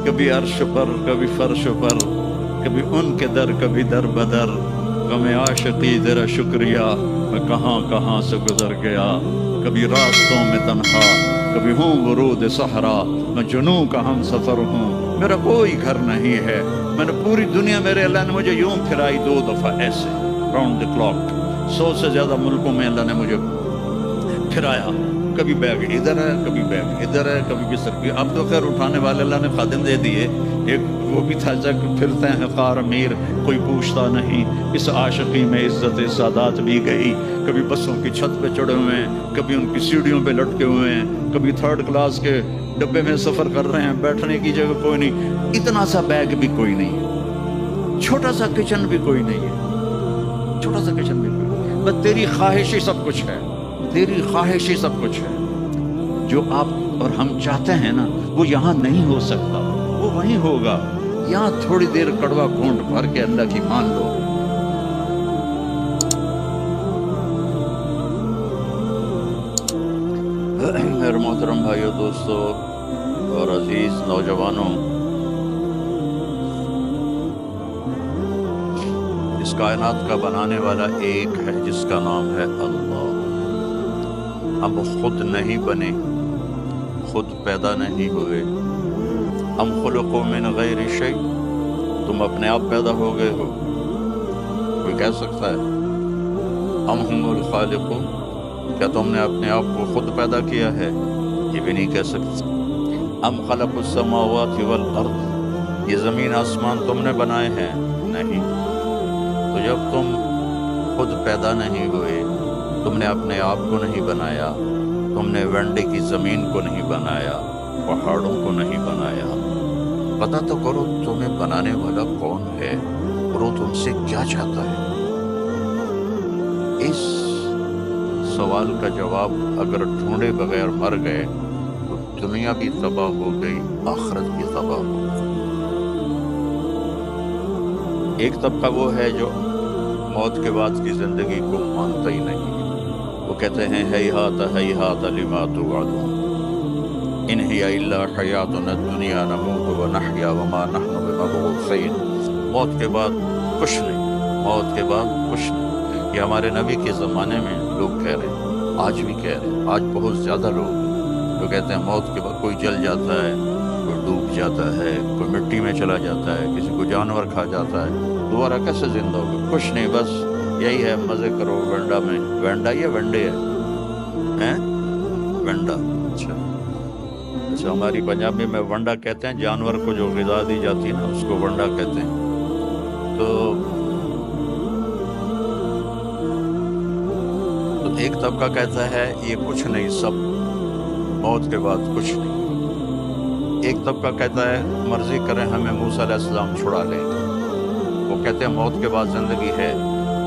کبھی عرش پر کبھی فرش پر، کبھی ان کے در کبھی در بدر، غم عاشقی تیرا شکریہ میں کہاں کہاں سے گزر گیا، کبھی راستوں میں تنہا کبھی ہوں ورود صحرا، میں جنوں کا ہم سفر ہوں میرا کوئی گھر نہیں ہے، میں نے پوری دنیا، میرے اللہ نے مجھے یوں پھرائی 2 دفعہ ایسے راؤنڈ دی کلاک، 100 سے زیادہ ملکوں میں اللہ نے مجھے پھرایا، کبھی بیگ ادھر ہے کبھی بیگ ادھر ہے کبھی بستر کی، اب تو خیر اٹھانے والے اللہ نے خادم دے دیے، ایک وہ بھی تھا جب پھرتے ہیں خار امیر کوئی پوچھتا نہیں، اس عاشقی میں عزت سادات بھی گئی، کبھی بسوں کی چھت پہ چڑھے ہوئے ہیں کبھی ان کی سیڑھیوں پہ لٹکے ہوئے ہیں، کبھی 3rd کلاس کے ڈبے میں سفر کر رہے ہیں، بیٹھنے کی جگہ کوئی نہیں، اتنا سا بیگ بھی کوئی نہیں ہے، چھوٹا سا کچن بھی کوئی نہیں ہے، چھوٹا سا کچن بھی کوئی نہیں، بس تیری خواہش ہی سب کچھ ہے، تیری خواہش ہی سب کچھ ہے، جو آپ اور ہم چاہتے ہیں نا وہ یہاں نہیں ہو سکتا، وہ وہیں ہوگا، یہاں تھوڑی دیر کڑوا گھونٹ بھر کے اللہ کی مان لو۔ میرے محترم بھائیو، دوستو اور عزیز نوجوانوں، اس کائنات کا بنانے والا ایک ہے جس کا نام ہے اللہ۔ ہم خود نہیں بنے، خود پیدا نہیں ہوئے، ہم خلقوا من غیر شیء، تم اپنے آپ پیدا ہو گئے ہو، کوئی کہہ سکتا ہے ام ہم الخالقون، کیا تم نے اپنے آپ کو خود پیدا کیا ہے؟ یہ بھی نہیں کہہ سکتے۔ ام خلق السماوات والارض، یہ زمین آسمان تم نے بنائے ہیں؟ نہیں۔ تو جب تم خود پیدا نہیں ہوئے، تم نے اپنے آپ کو نہیں بنایا، تم نے ونڈے کی زمین کو نہیں بنایا، پہاڑوں کو نہیں بنایا، پتہ تو کرو تمہیں بنانے والا کون ہے اور وہ تم سے کیا چاہتا ہے۔ اس سوال کا جواب اگر ڈھونڈے بغیر مر گئے تو دنیا بھی تباہ ہو گئی، آخرت بھی تباہ ہو گئی۔ ایک طبقہ وہ ہے جو موت کے بعد کی زندگی کو مانتا ہی نہیں، وہ کہتے ہیں ہیہات ہیہات لما توعدون، ان ہی الا حیاتنا الدنیا نموت ونحیا وما نحن بمبعوثین، موت کے بعد کچھ نہیں، موت کے بعد کچھ نہیں۔ یہ ہمارے نبی کے زمانے میں لوگ کہہ رہے ہیں، آج بھی کہہ رہے ہیں، آج بہت زیادہ لوگ جو کہتے ہیں موت کے بعد کوئی جل جاتا ہے، کوئی ڈوب جاتا ہے، کوئی مٹی میں چلا جاتا ہے، کسی کو جانور کھا جاتا ہے، دوبارہ کیسے زندہ ہوگا؟ کچھ نہیں، بس یہی ہے، مزے کرو ونڈا میں، ونڈا یا ونڈے ہے ونڈا، اچھا ہماری پنجابی میں ونڈا کہتے ہیں، جانور کو جو غذا دی جاتی ہے نا اس کو ونڈا کہتے ہیں۔ تو ایک طبقہ کہتا ہے یہ کچھ نہیں، سب موت کے بعد کچھ نہیں۔ ایک طبقہ کہتا ہے مرضی کریں ہمیں موسیٰ علیہ السلام چھڑا لیں، وہ کہتے ہیں موت کے بعد زندگی ہے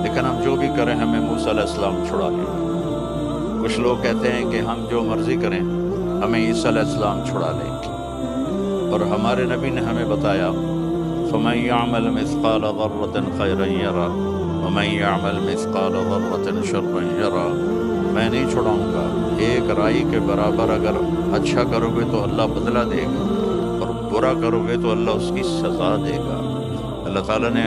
لیکن ہم جو بھی کریں ہمیں موسیٰ علیہ السلام چھڑا لیں۔ کچھ لوگ کہتے ہیں کہ ہم جو مرضی کریں ہمیں عیسیٰ علیہ السلام چھڑا لیں، اور ہمارے نبی نے ہمیں بتایا فَمَن يَعْمَلْ مِثْقَالَ ذَرَّةٍ خَيْرًا يَرَهُ وَمَن يَعْمَلْ مِثْقَالَ ذَرَّةٍ شَرًّا يَرَهُ، میں نہیں چھڑاؤں گا، ایک رائی کے برابر اگر اچھا کرو گے تو اللہ بدلہ دے گا، اور برا کرو گے تو اللہ اس کی سزا دے گا۔ اللہ تعالیٰ نے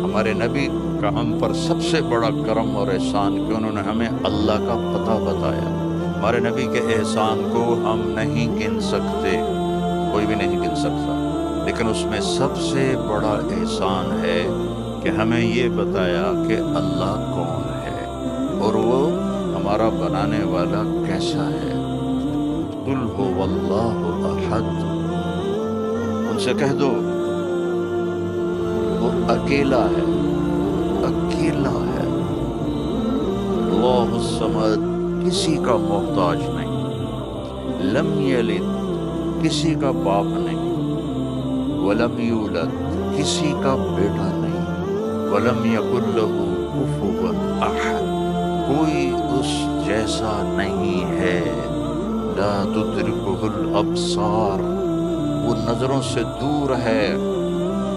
ہمارے نبی کا ہم پر سب سے بڑا کرم اور احسان کہ انہوں نے ہمیں اللہ کا پتہ بتایا۔ ہمارے نبی کے احسان کو ہم نہیں گن سکتے، کوئی بھی نہیں گن سکتا، لیکن اس میں سب سے بڑا احسان ہے کہ ہمیں یہ بتایا کہ اللہ کون ہے اور وہ ہمارا بنانے والا کیسا ہے۔ قل هو اللہ احد، ان سے کہہ دو وہ اکیلا ہے، اکیلا ہے۔ اللہ الصمد، کسی کا محتاج نہیں، لم یلد، کسی کا باپ نہیں، ولم یولد، کسی کا بیٹا نہیں، ولم یکن لہ کفوا احد، کوئی اس جیسا نہیں ہے۔ لا تدرکہ الابصار، وہ نظروں سے دور ہے۔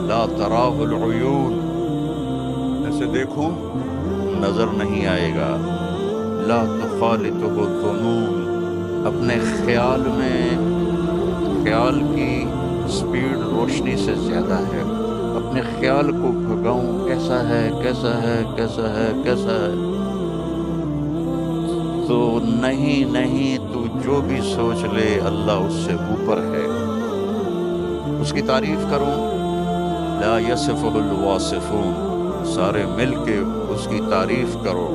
لا تراہ العیون، ایسے دیکھو نظر نہیں آئے گا۔ لا تخالطہ الظنون، اپنے خیال میں خیال کی سپیڈ روشنی سے زیادہ ہے، اپنے خیال کو بھگاؤں کیسا ہے کیسا ہے کیسا ہے کیسا ہے، تو نہیں تو جو بھی سوچ لے اللہ اس سے اوپر ہے، اس کی تعریف کروں لا یصفہ الواصفون، سارے مل کے اس کی تعریف کرو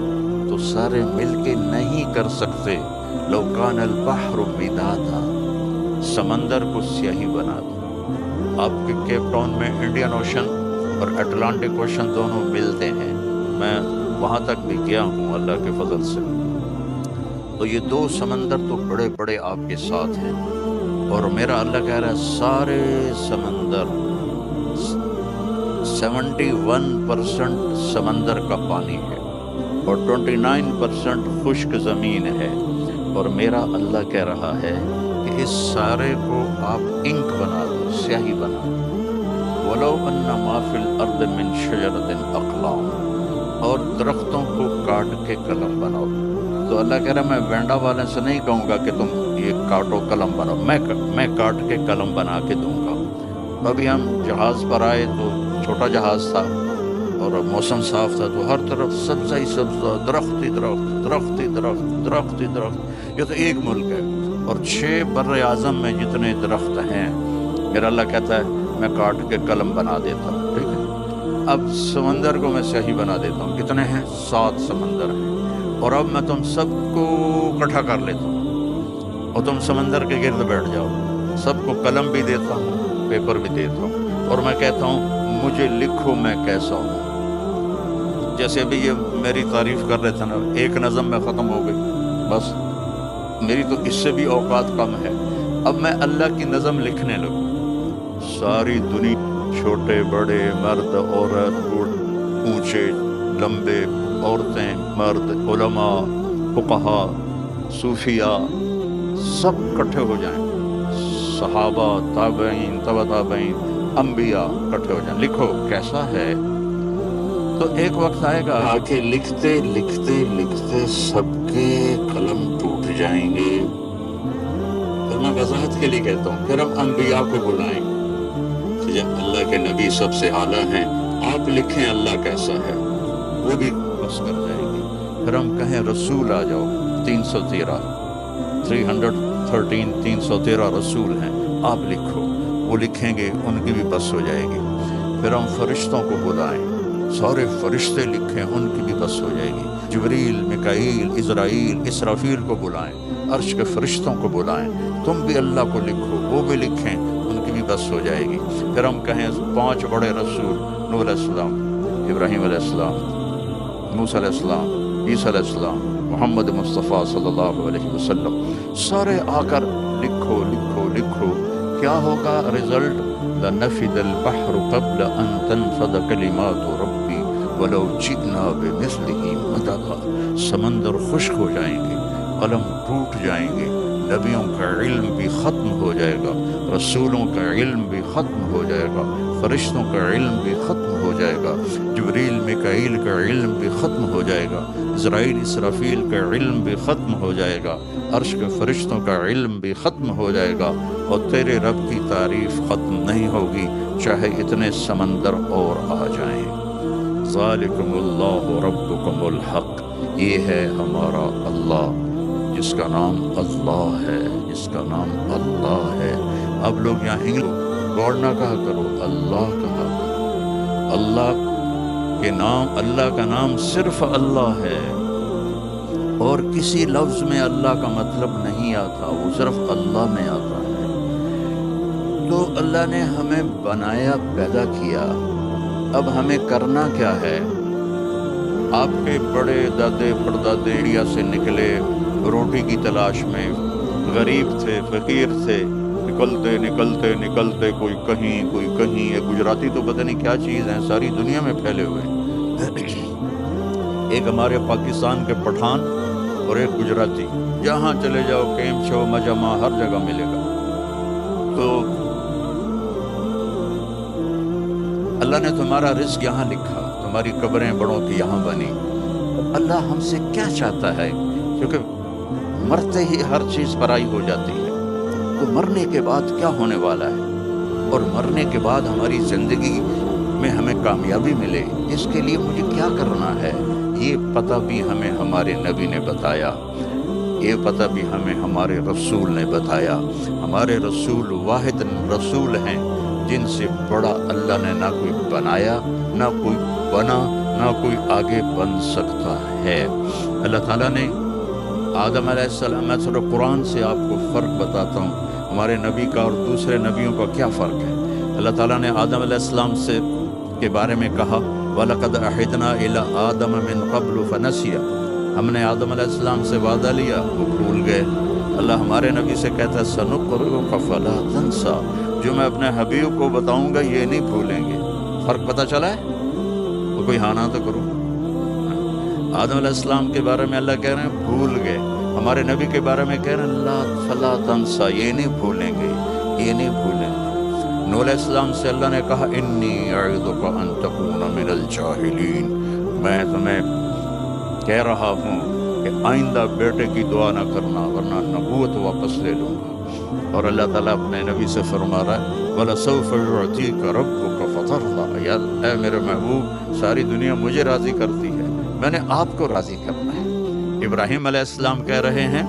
تو سارے مل کے نہیں کر سکتے، لو کان البحر مدادا، سمندر کو سیاہی بنا دو۔ آپ کے کیپ ٹاؤن میں انڈین اوشن اور اٹلانٹک اوشن دونوں ملتے ہیں، میں وہاں تک بھی گیا ہوں اللہ کے فضل سے، تو یہ دو سمندر تو بڑے بڑے آپ کے ساتھ ہیں، اور میرا اللہ کہہ رہا ہے سارے سمندر 71% سمندر کا پانی ہے اور 29% خشک زمین ہے، اور میرا اللہ کہہ رہا ہے کہ اس سارے کو آپ انک بنا دو، سیاہی بنا دو، وَلَوْ أَنَّ مَا فِي الْأَرْضِ مِنْ شَجَرَةٍ أَقْلَامٍ، اور درختوں کو کاٹ کے قلم بناؤ۔ تو اللہ کہہ رہا ہے میں وینڈا والے سے نہیں کہوں گا کہ تم یہ کاٹو قلم بناؤ، میں کاٹ کے قلم بنا کے دوں گا۔ ابھی ہم جہاز پر آئے تو چھوٹا جہاز تھا اور موسم صاف تھا، تو ہر طرف سبزہ ہی سبزہ، درخت ہی درخت، درخت ہی درخت، درخت ہی درخت، یہ تو ایک ملک ہے، اور 6 بر اعظم میں جتنے درخت ہیں میرا اللہ کہتا ہے میں کاٹ کے قلم بنا دیتا ہوں، ٹھیک ہے۔ اب سمندر کو میں سیاہی بنا دیتا ہوں، کتنے ہیں؟ 7 سمندر ہیں، اور اب میں تم سب کو اکٹھا کر لیتا ہوں اور تم سمندر کے گرد بیٹھ جاؤ، سب کو قلم بھی دیتا ہوں، پیپر بھی دیتا ہوں، اور میں کہتا ہوں مجھے لکھو میں کیسا ہوں۔ جیسے ابھی یہ میری تعریف کر رہے تھے نا، ایک نظم میں ختم ہو گئی، بس میری تو اس سے بھی اوقات کم ہے، اب میں اللہ کی نظم لکھنے لگوں، ساری دنیا، چھوٹے بڑے، مرد عورت، اونچے لمبے، عورتیں مرد، علماء، فقہاء، صوفیاء، سب اکٹھے ہو جائیں، صحابہ، تابعین، تبع تابعین، انبیاء اکٹھے ہو جائیں، لکھو کیسا ہے۔ تو ایک وقت آئے گا کہ لکھتے لکھتے لکھتے سب کے قلم ٹوٹ جائیں گے، پھر میں وضاحت کے لیے کہتا ہوں، پھر ہم انبیاء کو بلائیں کہ جب اللہ کے نبی سب سے اعلیٰ ہیں، آپ لکھیں اللہ کیسا ہے، وہ بھی بس کر جائیں گے، پھر ہم کہیں رسول آ جاؤ، 313 رسول ہیں، آپ لکھو، وہ لکھیں گے، ان کی بھی بس ہو جائے گی، پھر ہم فرشتوں کو بلائیں، سارے فرشتے لکھیں، ان کی بھی بس ہو جائے گی، جبریل، میکائیل، عزرائیل، اسرافیل کو بلائیں، عرش کے فرشتوں کو بلائیں، تم بھی اللہ کو لکھو، وہ بھی لکھیں، ان کی بھی بس ہو جائے گی، پھر ہم کہیں 5 بڑے رسول، نوح علیہ السلام، ابراہیم علیہ السلام، موسیٰ علیہ السلام، عیسیٰ علیہ السلام، محمد مصطفیٰ صلی اللہ علیہ وسلم، سارے آ کر لکھو لکھو لکھو، کیا ہوگا رزلٹ؟ لَنَفِدَ الْبَحْرُ قَبْلَ أَن تَنْفَدَ كَلِمَاتُ رَبِّي وَلَوْ جِئْنَا بِمِثْلِهِ مَدَدًا، سمندر خشک ہو جائیں گے، قلم ٹوٹ جائیں گے، نبیوں کا علم بھی ختم ہو جائے گا، رسولوں کا علم بھی ختم ہو جائے گا، فرشتوں کا علم بھی ختم ہو جائے گا، جبریل میکائیل کا علم بھی ختم ہو جائے گا، اسرائیل اسرافیل کا علم بھی ختم ہو جائے گا، عرش کے فرشتوں کا علم بھی ختم ہو جائے گا، اور تیرے رب کی تعریف ختم نہیں ہوگی چاہے اتنے سمندر اور آ جائیں۔ ذالکم اللہ ربکم الحق، یہ ہے ہمارا اللہ جس کا نام اللہ ہے، جس کا نام اللہ ہے۔ اب لوگ یہاں انگلش گاڈ نہ کہا کرو، اللہ کہا کرو، اللہ کے نام، اللہ کا نام صرف اللہ ہے، اور کسی لفظ میں اللہ کا مطلب نہیں آتا، وہ صرف اللہ میں آتا ہے۔ تو اللہ نے ہمیں بنایا، پیدا کیا، اب ہمیں کرنا کیا ہے؟ آپ کے بڑے دادے پردادے انڈیا سے نکلے روٹی کی تلاش میں، غریب تھے، فقیر تھے، نکلتے نکلتے نکلتے کوئی کہیں کوئی کہیں، یہ گجراتی تو پتہ نہیں کیا چیز ہیں، ساری دنیا میں پھیلے ہوئے ہیں، ایک ہمارے پاکستان کے پٹھان اور ایک گجراتی، جہاں چلے جاؤ کیم چھو مجمع ہر جگہ ملے گا۔ تو اللہ نے تمہارا رزق یہاں لکھا، تمہاری قبریں بڑوں کی یہاں بنی، اللہ ہم سے کیا چاہتا ہے؟ کیونکہ مرتے ہی ہر چیز پرائی ہو جاتی ہے، تو مرنے کے بعد کیا ہونے والا ہے؟ اور مرنے کے بعد ہماری زندگی میں ہمیں کامیابی ملے، اس کے لیے مجھے کیا کرنا ہے، یہ پتہ بھی ہمیں ہمارے نبی نے بتایا، یہ پتہ بھی ہمیں ہمارے رسول نے بتایا۔ ہمارے رسول واحد رسول ہیں جن سے بڑا اللہ نے نہ کوئی بنایا، نہ کوئی بنا، نہ کوئی آگے بن سکتا ہے۔ اللہ تعالیٰ نے آدم علیہ السلام، میں تھوڑا قرآن سے آپ کو فرق بتاتا ہوں ہمارے نبی کا اور دوسرے نبیوں کا کیا فرق ہے۔ اللہ تعالیٰ نے آدم علیہ السلام سے کے بارے میں کہا وَلَقَدْ أَحِدْنَا إِلَىٰ آدَمَ مِن قَبْلُ فَنَسِيَ، ہم نے آدم علیہ السلام سے وعدہ لیا، وہ بھول گئے۔ اللہ ہمارے نبی سے کہتا ہے سَنُقْرِئُكَ فَلَا تَنسَىٰ، جو میں اپنے حبیب کو بتاؤں گا یہ نہیں بھولیں گے۔ فرق پتہ چلا ہے؟ وہ کوئی ہانا تو کرو۔ آدم علیہ السلام کے بارے میں اللہ کہہ رہے ہیں بھول گئے، ہمارے نبی کے بارے میں کہہ رہے ہیں لا فلا تنسا، یہ نہیں بھولیں گے، یہ نہیں بھولیں گے۔ نوح علیہ السلام سے اللہ نے کہا انی اعظک ان تکون من الجاہلین، میں تمہیں کہہ رہا ہوں کہ آئندہ بیٹے کی دعا نہ کرنا ورنہ نبوت واپس لے لوں گا۔ اور اللہ تعالیٰ اپنے نبی سے فرما رہا ہے وَلَسَوْفَ يُعْطِيكَ رَبُّكَ فَتَرْضَىٰ، یا اے میرے محبوب ساری دنیا مجھے راضی کرتی ہے، میں نے آپ کو راضی کرنا ہے۔ ابراہیم علیہ السلام کہہ رہے ہیں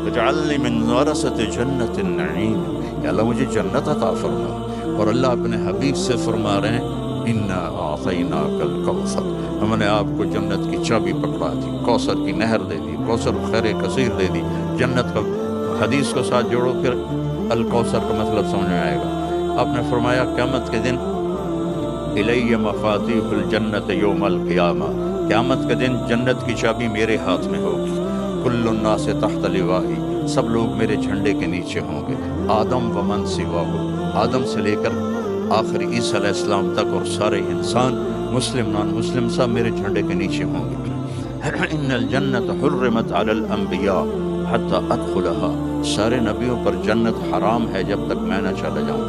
اجعلنی من ورثۃ جنت النعیم، یا اللہ مجھے جنت عطا فرما۔ اور اللہ اپنے حبیب سے فرما رہے ہیں انا اعطیناک الکوثر، ہم نے آپ کو جنت کی چابی پکڑا دی، کوثر کی نہر دے دی، کوثر خیر کثیر دے دی۔ جنت کا حدیث کو ساتھ جوڑو پھر الکوثر کا مطلب سمجھ میں آئے گا۔ آپ نے فرمایا قیامت کے دن الی مفاتیح الجنت یوم القیامہ، قیامت کے دن جنت کی چابی میرے ہاتھ میں ہوگی۔ کل الناس تحت لوائی، سب لوگ میرے جھنڈے کے نیچے ہوں گے۔ آدم و من سواہ، آدم سے لے کر آخری عیسیٰ علیہ السلام تک، اور سارے انسان مسلم نان مسلم سب میرے جھنڈے کے نیچے ہوں گے۔ ان الجنت حرمت علی الانبیاء حتی ادخلها، سارے نبیوں پر جنت حرام ہے جب تک میں نہ چلا جاؤں۔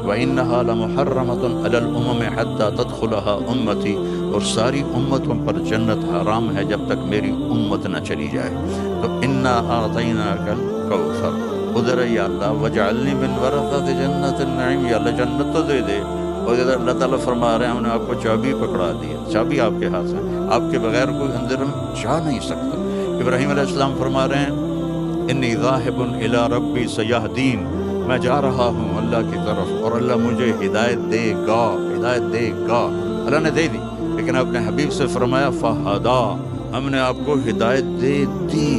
وَإِنَّهَا لَمُحَرَّمَةٌ عَلَى الْأُمَمِ حَتَّى تَدْخُلَهَا أُمَّتِي، اور ساری امتوں پر جنت حرام ہے جب تک میری امت نہ چلی جائے۔ تو اِنَّا أَعْطَيْنَاكَ الْكَوْثَرَ، ادھر یا اللہ وَاجْعَلْنِي مِنْ وَرَثَةِ جَنَّةِ النَّعِيمِ، یا اللہ جنت تو دے دے۔ اور ادھر اللہ تعالیٰ فرما رہے ہیں ہم نے آپ کو چابی پکڑا دی ہے، چابی آپ کے ہاتھ ہے، آپ کے بغیر کوئی اندر جا نہیں سکتا۔ ابراہیم علیہ السلام فرما رہے ہیں انی ذاہب الی ربی سیہدین، میں جا رہا ہوں اللہ کی طرف اور اللہ مجھے ہدایت دے گا، ہدایت دے گا۔ اللہ نے دے دی، لیکن اپنے حبیب سے فرمایا فہدا، ہم نے آپ کو ہدایت دے دی۔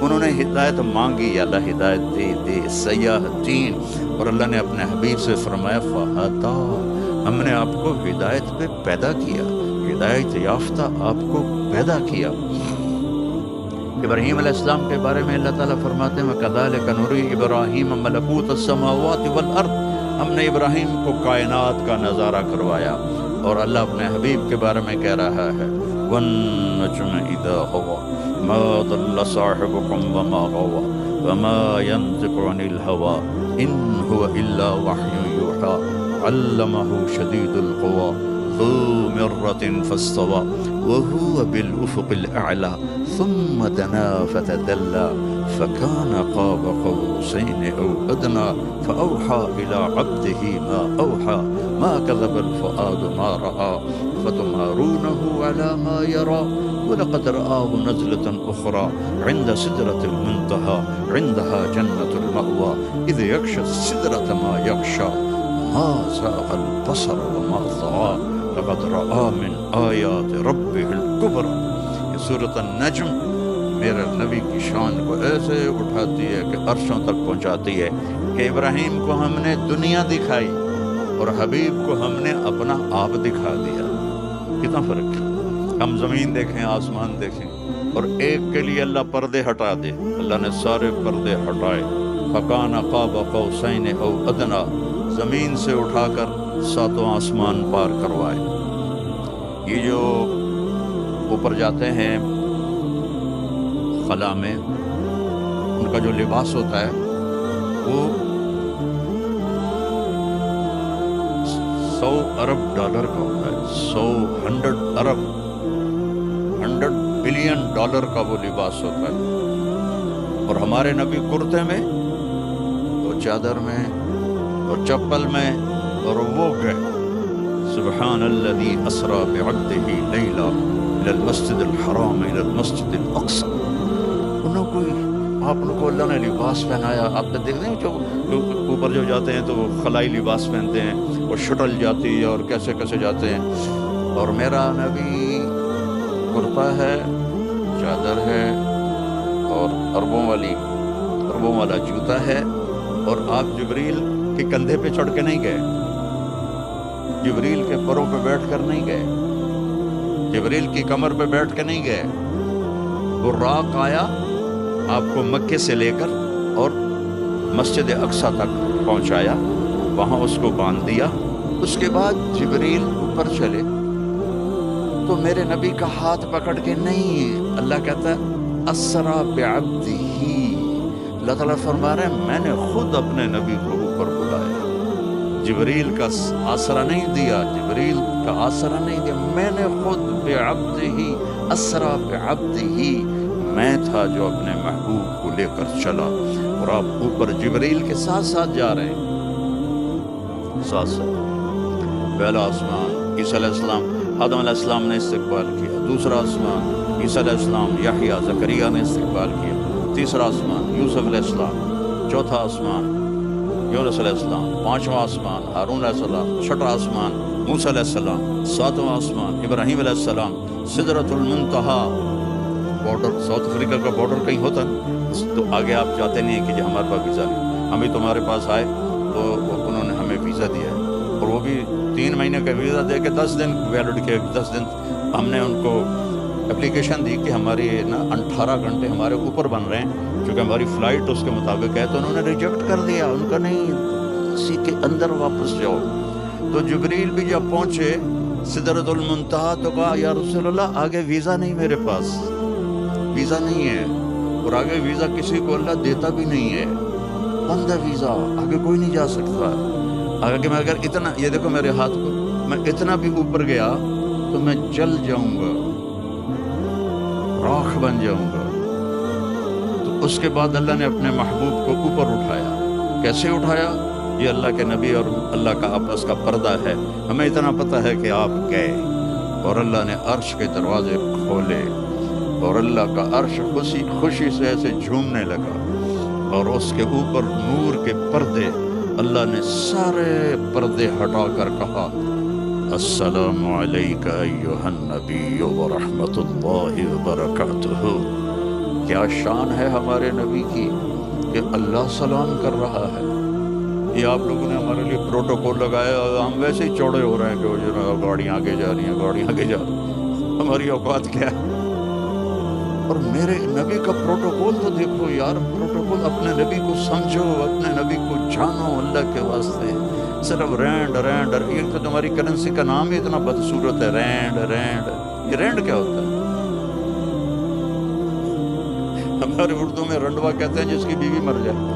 انہوں نے ہدایت مانگی، اللہ ہدایت دے دے سیہدین، اور اللہ نے اپنے حبیب سے فرمایا فہدا، ہم نے آپ کو ہدایت پہ پیدا کیا، ہدایت یافتہ آپ کو پیدا کیا۔ ابراہیم علیہ السلام کے بارے میں اللہ تعالیٰ فرماتے ہیں وَكَذَلِكَ نُرِي إِبْرَاهِيمَ مَلَكُوتَ السَّمَاوَاتِ وَالْأَرْضِ، ہم نے ابراہیم کو کائنات کا نظارہ کروایا۔ اور اللہ اپنے حبیب کے بارے میں کہہ رہا ہے وَالنَّجْمِ إِذَا هَوَىٰ مَا ضَلَّ صَاحِبُكُمْ وَمَا غَوَىٰ وَمَا يَنطِقُ عَنِ الْهَوَىٰ إِنْ هُوَ إِلَّا وَحْيٌ يُوحَىٰ عَلَّمَهُ شَدِيدُ الْقُوَىٰ ذو مرة فاستوى وهو بالأفق الأعلى ثم دنا فتدلى فكان قاب قوسين أو أدنى فأوحى إلى عبده ما أوحى ما كذب الفؤاد ما رأى فتمارونه على ما يرى ولقد رآه نزلة أخرى عند سدرة المنتهى عندها جنة المأوى إذ يغشى السدرة ما يغشى ما زاغ البصر وما طغى لقد رآ من آیات ربہ الکبریٰ۔ یہ سورۃ النجم میرے نبی کی شان کو ایسے اٹھاتی ہے کہ عرشوں تک پہنچاتی ہے کہ ابراہیم کو ہم نے دنیا دکھائی اور حبیب کو ہم نے اپنا آپ دکھا دیا۔ کتنا فرق ہے، ہم زمین دیکھیں آسمان دیکھیں اور ایک کے لیے اللہ پردے ہٹا دے، اللہ نے سارے پردے ہٹائے۔ فَكَانَ قَابَ قَوْسَيْنِ أَوْ أَدْنَىٰ، زمین سے اٹھا کر ساتوں آسمان پار کروائے۔ یہ جو اوپر جاتے ہیں خلا میں، ان کا جو لباس ہوتا ہے وہ 100 ارب ڈالر کا ہوتا ہے، 100 ارب 100 بلین ڈالر کا وہ لباس ہوتا ہے۔ اور ہمارے نبی کرتے میں، تو چادر میں، اور چپل میں، اور وہ گئے سبحان الذی اسرا بعبدہ لیلا الی المسجد الحرام الی المسجد الاقصی. انہوں کوئی آپ کو اللہ نے لباس پہنایا. آپ نے دیکھتے ہیں جو اوپر جو جاتے ہیں تو وہ خلائی لباس پہنتے ہیں، وہ شٹل جاتی ہے اور کیسے کیسے جاتے ہیں. اور میرا نبی کرتا ہے، چادر ہے، اور اربوں والا جوتا ہے. اور آپ جبریل کے کندھے پہ چڑھ کے نہیں گئے، جبریل کے پروں پہ بیٹھ کر نہیں گئے، جبریل کی کمر پہ بیٹھ کے نہیں گئے. براق آیا آپ کو مکے سے لے کر اور مسجد اقصیٰ تک پہنچایا، وہاں اس کو باندھ دیا. اس کے بعد جبریل اوپر چلے تو میرے نبی کا ہاتھ پکڑ کے نہیں، اللہ کہتا ہے اسرا بعبدہ. اللہ تعالیٰ فرما رہے ہیں میں نے خود اپنے نبی کو اوپر بلایا، جبریل کا آسرا نہیں دیا، جبریل کا آسرا نہیں دیا، میں نے خود بعبدہ اسرا بعبدہ، میں تھا جو اپنے محبوب کو لے کر چلا. اور آپ اوپر جبریل کے ساتھ ساتھ جا رہے ہیں، ساتھ ساتھ. پہلا آسمان عیسیٰ علیہ السلام، آدم علیہ السلام نے استقبال کیا. دوسرا آسمان عیسیٰ علیہ السلام، یحییٰ، زکریا نے استقبال کیا. تیسرا آسمان یوسف علیہ السلام. چوتھا آسمان یونس علیہ السلام. پانچواں آسمان ہارون علیہ السلام. چھٹا آسمان موسیٰ علیہ السلام. ساتواں آسمان ابراہیم علیہ السلام. سدرۃ المنتہا، بارڈر ساؤتھ افریقہ کا بارڈر کہیں ہوتا تو آگے آپ جاتے نہیں ہیں کہ جی ہمارے پاس ویزا نہیں. ہم بھی تمہارے پاس آئے تو انہوں نے ہمیں ویزا دیا ہے، اور وہ بھی 3 مہینے کا ویزا دے کے 10 دن ویلڈ کے 10 دن ہم نے ان کو اپلیکیشن دی کہ ہماری 18 گھنٹے ہمارے اوپر بن رہے ہیں چونکہ ہماری فلائٹ اس کے مطابق ہے. تو انہوں نے ریجیکٹ کر دیا، ان کا نہیں، اسی کے اندر واپس جاؤ. تو جبریل بھی جب پہنچے سدرۃ المنتہا تو کہا یا رسول اللہ آگے ویزا نہیں، میرے پاس ویزا نہیں ہے، اور آگے ویزا کسی کو اللہ دیتا بھی نہیں ہے، بند ہے ویزا، آگے کوئی نہیں جا سکتا. آگے میں اگر اتنا، یہ دیکھو میرے ہاتھ کو، میں اتنا بھی اوپر گیا تو میں جل جاؤں گا، راکھ بن جاؤں گا. تو اس کے بعد اللہ نے اپنے محبوب کو اوپر اٹھایا. کیسے اٹھایا؟ یہ اللہ کے نبی اور اللہ کا آپس کا پردہ ہے. ہمیں اتنا پتہ ہے کہ آپ گئے اور اللہ نے عرش کے دروازے کھولے اور اللہ کا عرش خوشی سے ایسے جھومنے لگا، اور اس کے اوپر نور کے پردے، اللہ نے سارے پردے ہٹا کر کہا السلام علیک ایھا النبی ورحمۃ اللہ وبرکاتہ. کیا شان ہے ہمارے نبی کی کہ اللہ سلام کر رہا ہے. یہ آپ لوگوں نے ہمارے لیے پروٹوکول لگایا، ہم ویسے ہی چوڑے ہو رہے ہیں کہ وہ جو گاڑیاں آگے جا رہی ہیں، گاڑیاں آگے جا رہی ہیں، ہماری اوقات کیا ہے. اور میرے نبی کا پروٹوکول تو دیکھو یار، پروٹوکول، اپنے نبی کو سمجھو، اپنے نبی کو جانو اللہ کے واسطے. صرف رینڈ رینڈ، ایک تو تمہاری کرنسی کا نام ہی اتنا بدصورت ہے، رینڈ رینڈ. یہ رینڈ کیا ہوتا ہے؟ ہمارے اردو میں رنڈوا کہتے ہیں جس کی بیوی مر جائے،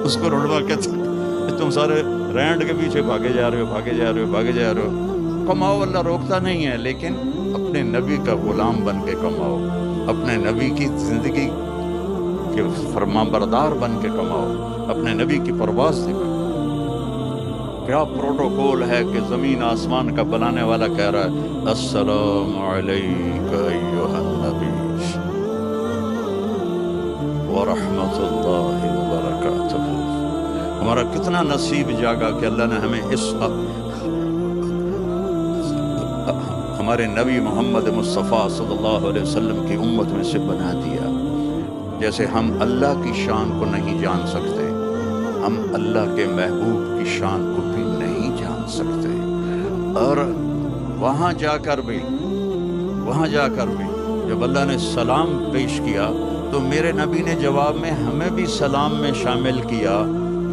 اس کو رنڈوا کہتے ہیں. تم سارے رینڈ کے پیچھے بھاگے جا رہے ہو، بھاگے جا رہے ہو، بھاگے جا رہے ہو. کماؤ، اللہ روکتا نہیں ہے، لیکن اپنے نبی کا غلام بن کے کماؤ، اپنے نبی کی زندگی کے فرمانبردار بن کے کماؤ، اپنے نبی کی پرواز دکھاؤ. کیا پروٹوکول ہے کہ زمین آسمان کا بنانے والا کہہ رہا ہے السلام علیک ایھا النبی ورحمۃ اللہ وبرکاتہ. ہمارا کتنا نصیب جاگا کہ اللہ نے ہمیں اس ہمارے نبی محمد مصطفیٰ صلی اللہ علیہ وسلم کی امت میں سے بنا دیا. جیسے ہم اللہ کی شان کو نہیں جان سکتے، ہم اللہ کے محبوب کی شان کو بھی نہیں جان سکتے. اور وہاں جا کر بھی جب اللہ نے سلام پیش کیا تو میرے نبی نے جواب میں ہمیں بھی سلام میں شامل کیا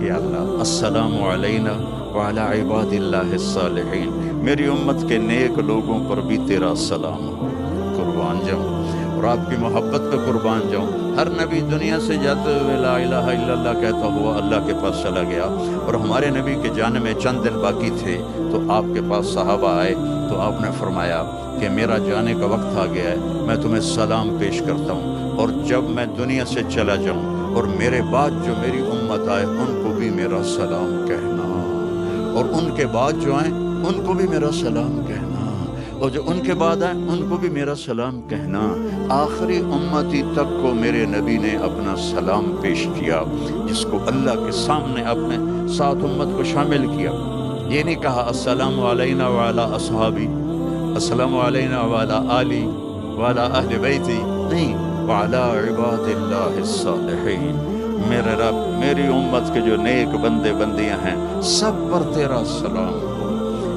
کہ اللہ السلام علینا وعلی عباد اللہ الصالحین. میری امت کے نیک لوگوں پر بھی تیرا سلام ہو. قربان جاؤں اور آپ کی محبت پہ قربان جاؤں. ہر نبی دنیا سے جاتے ہوئے لا الہ الا اللہ کہتا ہوا اللہ کے پاس چلا گیا، اور ہمارے نبی کے جانے میں چند دن باقی تھے تو آپ کے پاس صحابہ آئے تو آپ نے فرمایا کہ میرا جانے کا وقت آ گیا ہے، میں تمہیں سلام پیش کرتا ہوں، اور جب میں دنیا سے چلا جاؤں اور میرے بعد جو میری امت آئے ان کو بھی میرا سلام کہنا، اور ان کے بعد جو آئیں ان کو بھی میرا سلام کہنا، اور جو ان کے بعد آئیں ان کو بھی میرا سلام کہنا۔ آخری امتی تک کو میرے نبی نے اپنا سلام پیش کیا، جس کو اللہ کے سامنے اپنے ساتھ امت کو شامل کیا۔ یہ نہیں کہا السلام علینا وعلی اصحابی، السلام علینا وعلی آلی وعلی اہل بیتی، نہیں، وعلی عباد اللہ الصالحین۔ میرے رب، میری امت کے جو نیک بندے بندیاں ہیں سب پر تیرا سلام ہو۔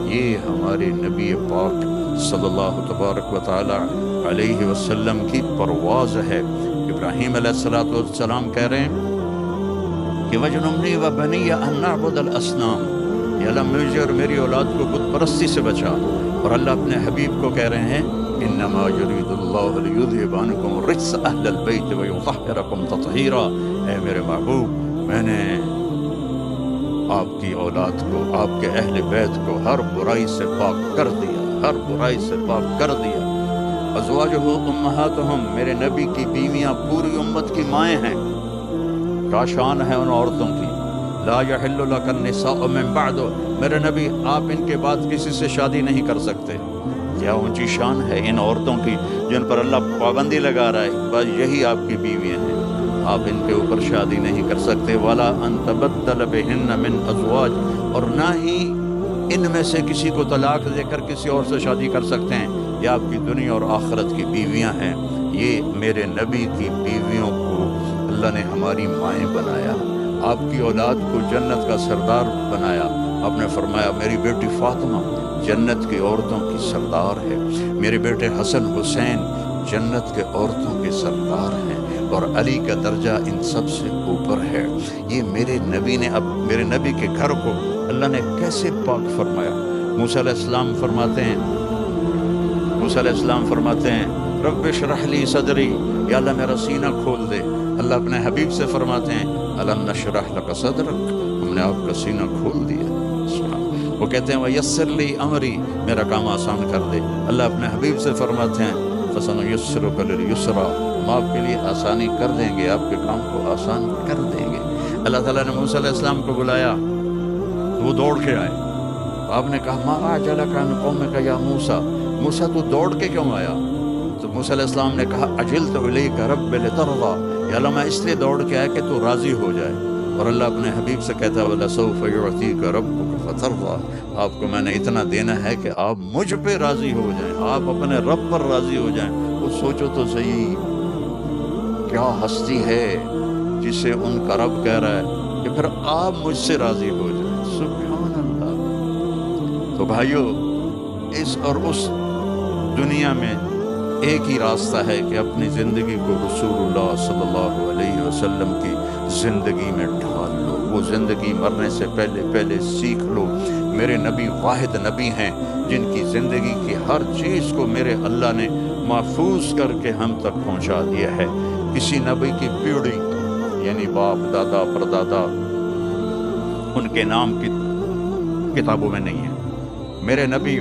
یہ ہمارے نبی پاک صلی اللہ تبارک و تعالی علیہ وسلم کی پرواز ہے۔ ابراہیم علیہ السلام کہہ رہے ہیں کہ وَجْنُبْنِي وَبَنِيَّ أَن نَعْبُدَ الْأَصْنَامَ، یا اللہ مجھے اور میری اولاد کو بت پرستی سے بچا۔ اور اللہ اپنے حبیب کو کہہ رہے ہیں انما یرید اللہ لیذھب عنکم الرجس اہل البیت ویطہرکم تطہیرا، اے میرے محبوب، میں نے آپ کی اولاد کو، آپ کے اہل بیت کو ہر برائی سے پاک کر دیا، ہر برائی سے پاک کر دیا۔ ازواجہ امہاتہم، میرے نبی کی بیویاں پوری امت کی مائیں ہیں۔ کیا شان ہے ان عورتوں کی، لا یحل لک النساء من بعد، میرے نبی آپ ان کے بعد کسی سے شادی نہیں کر سکتے۔ کیا اونچی شان ہے ان عورتوں کی جن پر اللہ پابندی لگا رہا ہے، بس یہی آپ کی بیویاں ہیں، آپ ان کے اوپر شادی نہیں کر سکتے۔ ولا ان تبدل بہن من ازواج، اور نہ ہی ان میں سے کسی کو طلاق دے کر کسی اور سے شادی کر سکتے ہیں، یہ آپ کی دنیا اور آخرت کی بیویاں ہیں۔ یہ میرے نبی کی بیویوں کو اللہ نے ہماری مائیں بنایا، آپ کی اولاد کو جنت کا سردار بنایا۔ آپ نے فرمایا میری بیٹی فاطمہ جنت کی عورتوں کی سردار ہے، میرے بیٹے حسن حسین جنت کے عورتوں کے سردار ہیں، اور علی کا درجہ ان سب سے اوپر ہے۔ یہ میرے نبی نے، اب میرے نبی کے گھر کو اللہ نے کیسے پاک فرمایا۔ موسیٰ علیہ السلام فرماتے ہیں رب اشرح لی صدری، یا اللہ میرا سینہ کھول دے۔ اللہ اپنے حبیب سے فرماتے ہیں الم نشرح لک صدرک، ہم نے آپ کا سینہ کھول دیا۔ وہ کہتے ہیں ویسر لی امری، میرا کام آسان کر دے۔ اللہ اپنے حبیب سے فرماتے ہیں فسنیسرک للیسرا، ہم آپ کے لیے آسانی کر دیں گے، آپ کے کام کو آسان کر دیں گے۔ اللہ تعالیٰ نے موسیٰ علیہ السلام کو بلایا، وہ دوڑ کے آئے۔ آپ نے کہا ما اعجلک عن قومک یا موسیٰ، موسیٰ تو دوڑ کے کیوں آیا؟ تو موسیٰ علیہ السلام نے کہا عجلت الیک رب لترضی، یا اللہ میں اس لیے دوڑ کے آیا کہ تو راضی ہو جائے۔ اور اللہ اپنے حبیب سے کہتا ہے وَلَسَوْفَ يُعْطِيكَ رَبُّكَ فَتَرْضَىٰ، آپ کو میں نے اتنا دینا ہے کہ آپ مجھ پہ راضی ہو جائیں، آپ اپنے رب پر راضی ہو جائیں۔ وہ سوچو تو صحیح، کیا ہستی ہے جسے ان کا رب کہہ رہا ہے کہ پھر آپ مجھ سے راضی ہو جائیں، سبحان اللہ۔ تو بھائیو، اس اور اس دنیا میں ایک ہی راستہ ہے کہ اپنی زندگی کو رسول اللہ صلی اللہ علیہ وسلم کی زندگی میں ڈھال لو، وہ زندگی مرنے سے پہلے سیکھ لو۔ میرے نبی واحد نبی ہیں جن کی زندگی کی ہر چیز کو میرے اللہ نے محفوظ کر کے ہم تک پہنچا دیا ہے۔ کسی نبی کی پیڑھی یعنی باپ دادا پردادا ان کے نام کی کتابوں میں نہیں ہے۔ میرے نبی،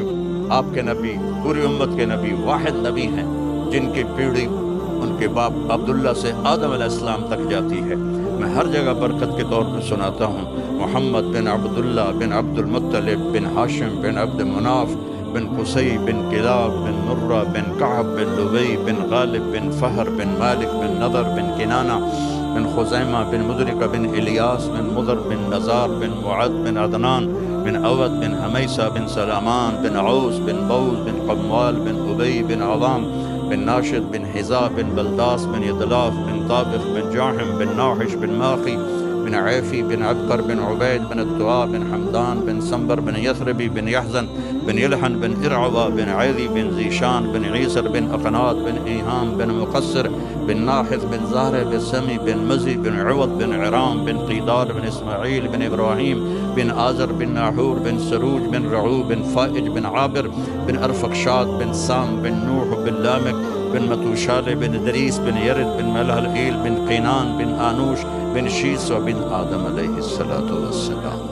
آپ کے نبی، پوری امت کے نبی واحد نبی ہیں جن کی پیڑھی ان کے باپ عبداللہ سے آدم علیہ السلام تک جاتی ہے۔ میں ہر جگہ برکت کے طور پر سناتا ہوں محمد بن عبداللہ بن عبد المطلب بن ہاشم بن عبد مناف بن قصی بن کلاب بن مرہ بن کعب بن لبی بن غالب بن فہر بن مالک بن نضر بن کنانہ بن خزیمہ بن مدرکہ بن الیاس بن مضر بن نزار بن معد بن عدنان بن عود بن حمیسہ بن سلامان بن عوس بن بوز بن قموال بن ابی بن عظام بن ناشد بن حذاء بن بلداس بن یدلاف بن طابخ بن جاحم بن ناحش بن ماخی بن عیفی بن عبقر بن عبید بن الدعاء بن حمدان بن سنبر بن یثربی بن یحزن بن یلحن بن ارعوہ بن عیدی بن زیشان بن عیسر بن اقنات بن ایہام بن مقصر بن ناحث بن زہر بن سمی بن مزی بن عوض بن عرام بن قیدار بن اسماعیل بن ابراہیم بن آزر بن ناحور بن سروج بن رعو بن فائج بن عابر بن ارفقشاد بن سام بن نوح بن لامک بن متوشال بن دریس بن یرد بن ملحل بن قینان بن آنوش بن شیس و بن آدم علیہ السلام۔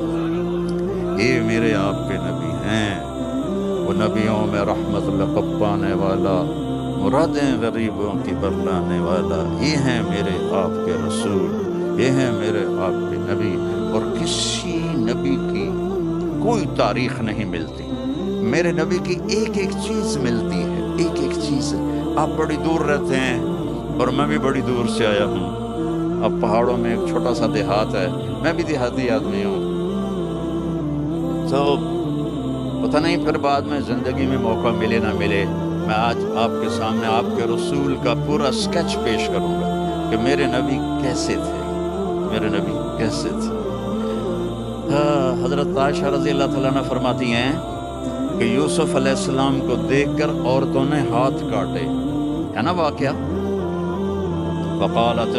یہ میرے آپ کے نبی ہیں، وہ نبیوں میں رحمت لقب پانے والا، مرادیں غریبوں کی برلانے والا، یہ ہیں میرے آپ کے رسول، یہ ہیں میرے آپ کے نبی۔ اور کسی نبی کی کوئی تاریخ نہیں ملتی، میرے نبی کی ایک ایک چیز ملتی ہے، ایک ایک چیز۔ آپ بڑی دور رہتے ہیں اور میں بھی بڑی دور سے آیا ہوں، اب پہاڑوں میں ایک چھوٹا سا دیہات ہے، میں بھی دیہاتی آدمی ہوں، تو پتہ نہیں پھر بعد میں زندگی میں موقع ملے نہ ملے، میں آج آپ کے سامنے آپ کے رسول کا پورا سکیچ پیش کروں گا کہ میرے نبی کیسے تھے، میرے نبی کیسے تھے۔ حضرت عائشہ رضی اللہ تعالیٰ عنہ فرماتی ہیں کہ یوسف علیہ السلام کو دیکھ کر عورتوں نے ہاتھ کاٹے، ہے نا واقعہ؟ فقالت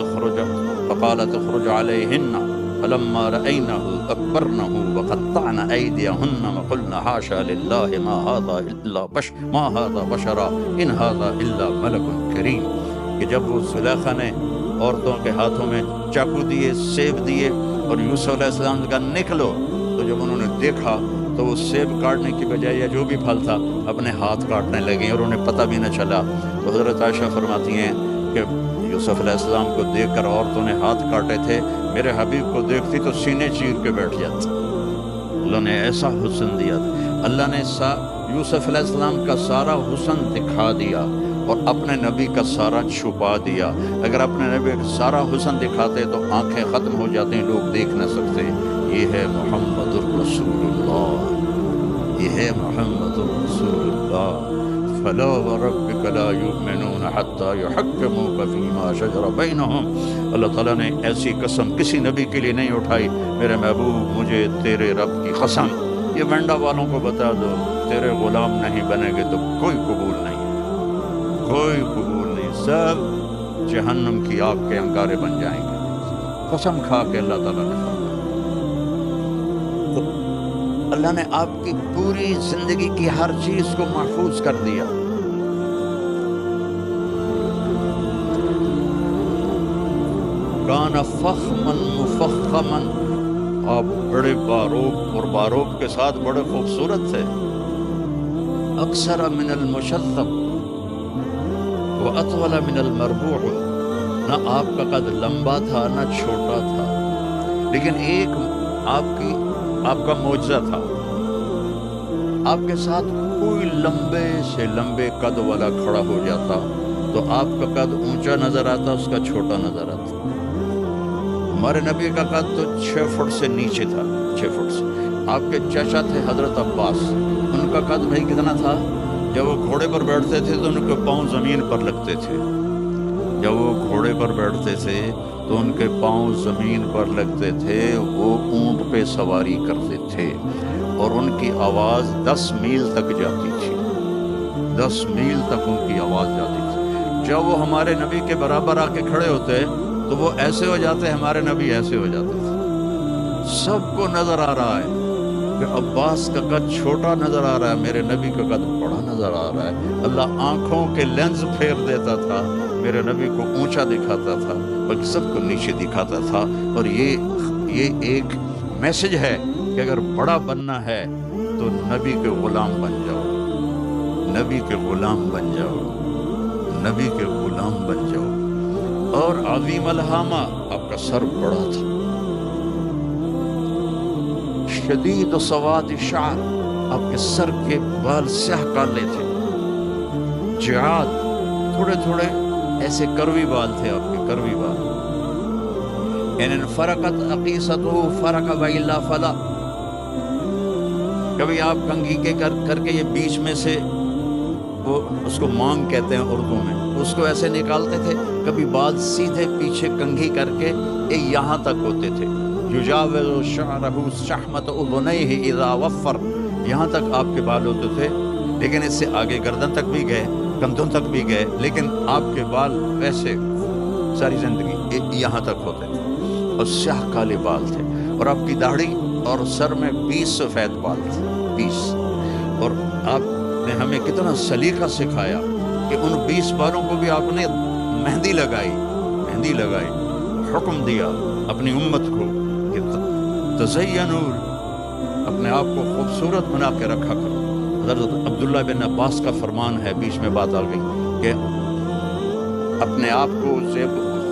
اخرج علیہن فلما رأینہ اکبرنہ وقطعن ایدیہن وقلن حاشا للہ ما ھذا بشرا ان ھذا الا ملک کریم، کہ جب وہ زلیخا نے عورتوں کے ہاتھوں میں چاقو دیے، سیب دیے اور یوسف علیہ السلام کا نکلو، تو جب انہوں نے دیکھا تو وہ سیب کاٹنے کی بجائے یا جو بھی پھل تھا اپنے ہاتھ کاٹنے لگے اور انہیں پتہ بھی نہ چلا۔ تو حضرت عائشہ فرماتی ہیں کہ یوسف علیہ السلام کو دیکھ کر عورتوں نے ہاتھ کاٹے تھے، میرے حبیب کو دیکھتی تو سینے چیر کے بیٹھ جاتی۔ اللہ نے ایسا حسن دیا تھا، اللہ نے یوسف علیہ السلام کا سارا حسن دکھا دیا اور اپنے نبی کا سارا چھپا دیا۔ اگر اپنے نبی کا سارا حسن دکھاتے تو آنکھیں ختم ہو جاتی، لوگ دیکھ نہ سکتے۔ یہ ہے محمد الرسول اللہ، یہ ہے محمد الرسول اللہ۔ فلا وربک لا یؤمنون حتی یحکموک فیما شجر بینہم، اللہ تعالیٰ نے ایسی قسم کسی نبی کے لیے نہیں اٹھائی، میرے محبوب مجھے تیرے رب کی قسم، یہ ونڈا والوں کو بتا دو تیرے غلام نہیں بنیں گے تو کوئی قبول نہیں، کوئی قبول نہیں، سب جہنم کی آگ کے انگارے بن جائیں گے، قسم کھا کے اللہ تعالیٰ نے فرمایا۔ اللہ نے آپ کی پوری زندگی کی ہر چیز کو محفوظ کر دیا۔ کان فخما مفخما، آپ بڑے باروب اور باروب کے ساتھ بڑے خوبصورت تھے۔ اکثر من المشذب واطول من المربوع، نہ آپ کا قد لمبا تھا نہ چھوٹا تھا، لیکن ایک آپ کا معجزہ تھا، آپ کے ساتھ کوئی لمبے سے لمبے قد والا کھڑا ہو جاتا تو آپ کا قد اونچا نظر آتا، اس کا چھوٹا نظر آتا۔ ہمارے نبی کا قد تو 6 فٹ سے نیچے تھا، 6 فٹ سے۔ آپ کے چچا تھے حضرت عباس، ان کا قد بھائی کتنا تھا؟ جب وہ گھوڑے پر بیٹھتے تھے تو ان کے پاؤں زمین پر لگتے تھے، جب وہ گھوڑے پر بیٹھتے تھے تو ان کے پاؤں زمین پر لگتے تھے، وہ اونٹ پہ سواری کرتے تھے اور ان کی آواز 10 میل تک جاتی تھی، 10 میل تک ان کی آواز جاتی تھی۔ جب وہ ہمارے نبی کے برابر آ کے کھڑے ہوتے تو وہ ایسے ہو جاتے، ہمارے نبی ایسے ہو جاتے تھے۔ سب کو نظر آ رہا ہے کہ عباس کا قد چھوٹا نظر آ رہا ہے، میرے نبی کا قد بڑا نظر آ رہا ہے۔ اللہ آنکھوں کے لینز پھیر دیتا تھا، میرے نبی کو اونچا دکھاتا تھا بلکہ سب کو نیچے دکھاتا تھا۔ اور یہ ایک میسج ہے کہ اگر بڑا بننا ہے تو نبی کے غلام بن جاؤ، نبی کے غلام بن جاؤ، نبی کے غلام بن جاؤ۔ اور عظیم الہامہ، آپ کا سر بڑا تھا، شدید سواد شعر، آپ کے سر کے بال سیاہ کالے تھے، جعاد، تھوڑے تھوڑے ایسے کروی بال تھے آپ کے، کروی بال۔ ان فرقت عقیصتہ فرق وإلا فلا، کبھی آپ کنگھی کے کر کے یہ بیچ میں سے، وہ اس کو مانگ کہتے ہیں اردو میں، اس کو ایسے نکالتے تھے، کبھی بال سیدھے پیچھے کنگھی کر کے یہاں تک ہوتے تھے، یجاوز شعرہ شحمۃ اذنیہ اذا وفر، یہاں تک آپ کے بال ہوتے تھے، لیکن اس سے آگے گردن تک بھی گئے، کندھوں تک بھی گئے، لیکن آپ کے بال ویسے ساری زندگی یہاں تک ہوتے تھے اور سیاہ کالے بال تھے، اور آپ کی داڑھی اور سر میں 20 سفید بال تھے، 20۔ اور آپ نے ہمیں کتنا سلیقہ سکھایا کہ ان 20 بالوں کو بھی آپ نے مہندی لگائی، حکم دیا اپنی امت کو کہ تزینوا، اپنے آپ کو خوبصورت بنا کے رکھا کرو۔ حضرت عبداللہ بن عباس کا فرمان ہے، بیچ میں بات آ گئی، کہ اپنے آپ کو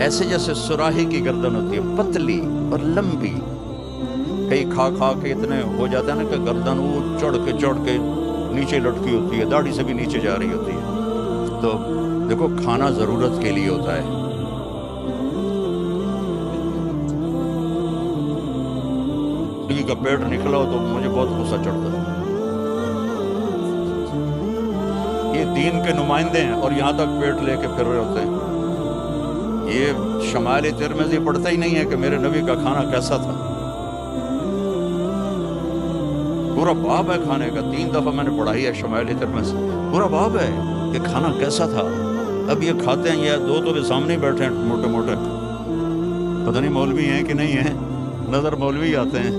ایسے جیسے سراہی کی گردن ہوتی ہے، پتلی اور لمبی. کئی کھا کھا کے اتنے ہو جاتا ہے نا کہ گردن وہ چڑھ کے نیچے لٹکی ہوتی ہے، داڑھی سے بھی نیچے جا رہی ہوتی ہے. تو دیکھو کھانا ضرورت کے لیے ہوتا ہے. کسی کا پیٹ نکلا ہو تو مجھے بہت غصہ چڑھتا ہے. یہ دین کے نمائندے ہیں اور یہاں تک پیٹ لے کے پھر رہے ہوتے ہیں. یہ شمائل ترمذی پڑھتا ہی نہیں ہے کہ میرے نبی کا کھانا کیسا تھا. پورا باب ہے کھانے کا، 3 دفعہ میں نے پڑھائی ہے شمائل ترمذی، پورا باب ہے کہ کھانا کیسا تھا. اب یہ کھاتے ہیں، یہ 2 تو سامنے بیٹھے ہیں موٹے موٹے، پتہ نہیں مولوی ہیں کہ نہیں ہیں، نظر مولوی آتے ہیں.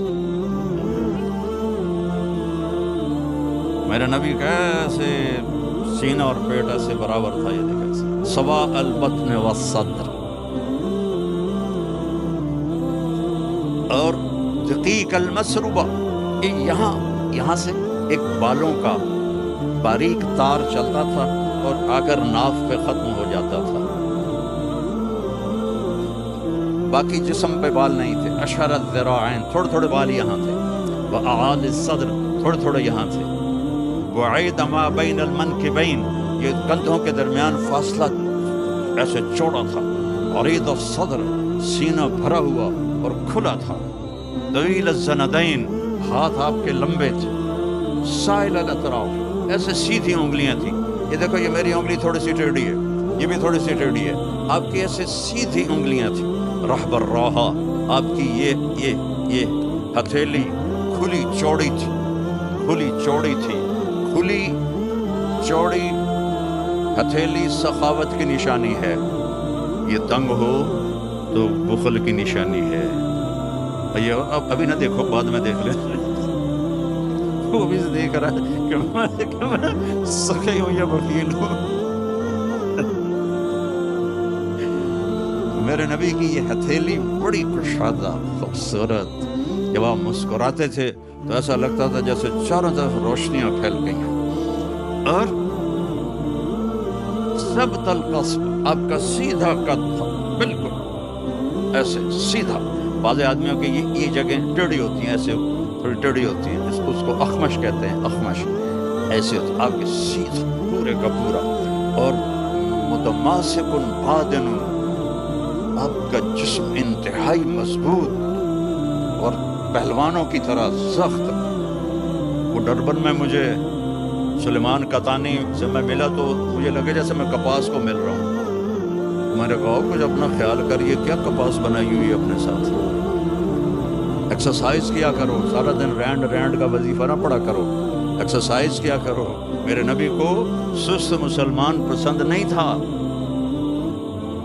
میرے نبی کیسے سینہ اور پیٹ ایسے برابر تھا، یہ دیکھیں سوا البطن والصدر. اور دقیق المسروبہ، یہاں سے ایک بالوں کا باریک تار چلتا تھا اور آ کر ناف پہ ختم ہو جاتا تھا. باقی جسم پہ بال نہیں تھے. اشہر الذراعین، تھوڑے تھوڑے بال یہاں تھے. وأعال الصدر، تھوڑے تھوڑے یہاں تھے. وعید ما بین المنکبین، یہ کندھوں کے درمیان فاصلہ ایسے چوڑا تھا. عریض الصدر، سینہ بھرا ہوا اور کھلا تھا. طویل الزندین، ہاتھ آپ کے لمبے تھے. سائل الاطراف، ایسے سیدھی انگلیاں تھیں. یہ دیکھو یہ میری انگلی تھوڑی سی ٹیڑھی ہے، یہ بھی تھوڑی سی ٹیڑھی ہے. آپ کی ایسے سیدھی انگلیاں تھیں. رحب الراحہ، آپ کی یہ ہتھیلی کھلی چوڑی تھی. کھلی چوڑی ہتھیلی سخاوت کی نشانی ہے. یہ تنگ ہو تو بخل کی نشانی ہے. اب ابھی نہ دیکھو، بعد میں دیکھ لیں. وہ بھی دیکھ رہا ہے کہ میں سخی ہوں یا بخیل ہوں. میرے نبی کی یہ ہتھیلی بڑی کشادہ خوبصورت. جب آپ مسکراتے تھے تو ایسا لگتا تھا جیسے چاروں طرف روشنیاں پھیل گئی ہیں. اور ثبت القصب، آپ کا سیدھا قد تھا، بالکل ایسے سیدھا. بعض آدمیوں کی یہ جگہیں ٹیڑھی ہوتی ہیں، ایسے تھوڑی ٹیڑھی ہوتی ہیں، اس کو اخمش کہتے ہیں. اخمش ایسے ہوتا آپ کے سیدھا پورے کا پورا. اور متماسک بادن، آپ کا جسم انتہائی مضبوط اور پہلوانوں کی طرح سخت. وہ ڈربن میں مجھے سلیمان قطانی سے میں ملا تو مجھے لگے جیسے میں کپاس کو مل رہا ہوں. میں نے کہا کچھ اپنا خیال کریے، کیا کپاس بنائی ہوئی ہے اپنے ساتھ. ایکسرسائز کیا کرو، سارا دن رینڈ کا وظیفہ نہ پڑا کرو، ایکسرسائز کیا کرو. میرے نبی کو سست مسلمان پسند نہیں تھا.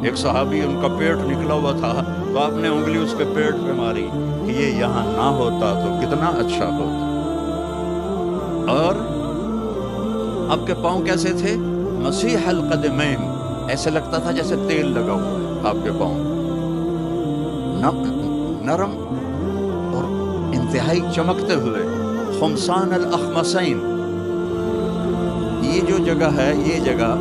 ایک صحابی ان کا پیٹ نکلا ہوا تھا تو آپ نے انگلی اس کے پیٹ پہ ماری کہ یہ یہاں نہ ہوتا تو کتنا اچھا ہوتا. اور آپ کے پاؤں کیسے تھے؟ مسیح القدمین، ایسے لگتا تھا جیسے تیل لگا ہوا ہے آپ کے پاؤں. نرم اور انتہائی چمکتے ہوئے. خمسان الاخمسین، یہ جو جگہ ہے، یہ جگہ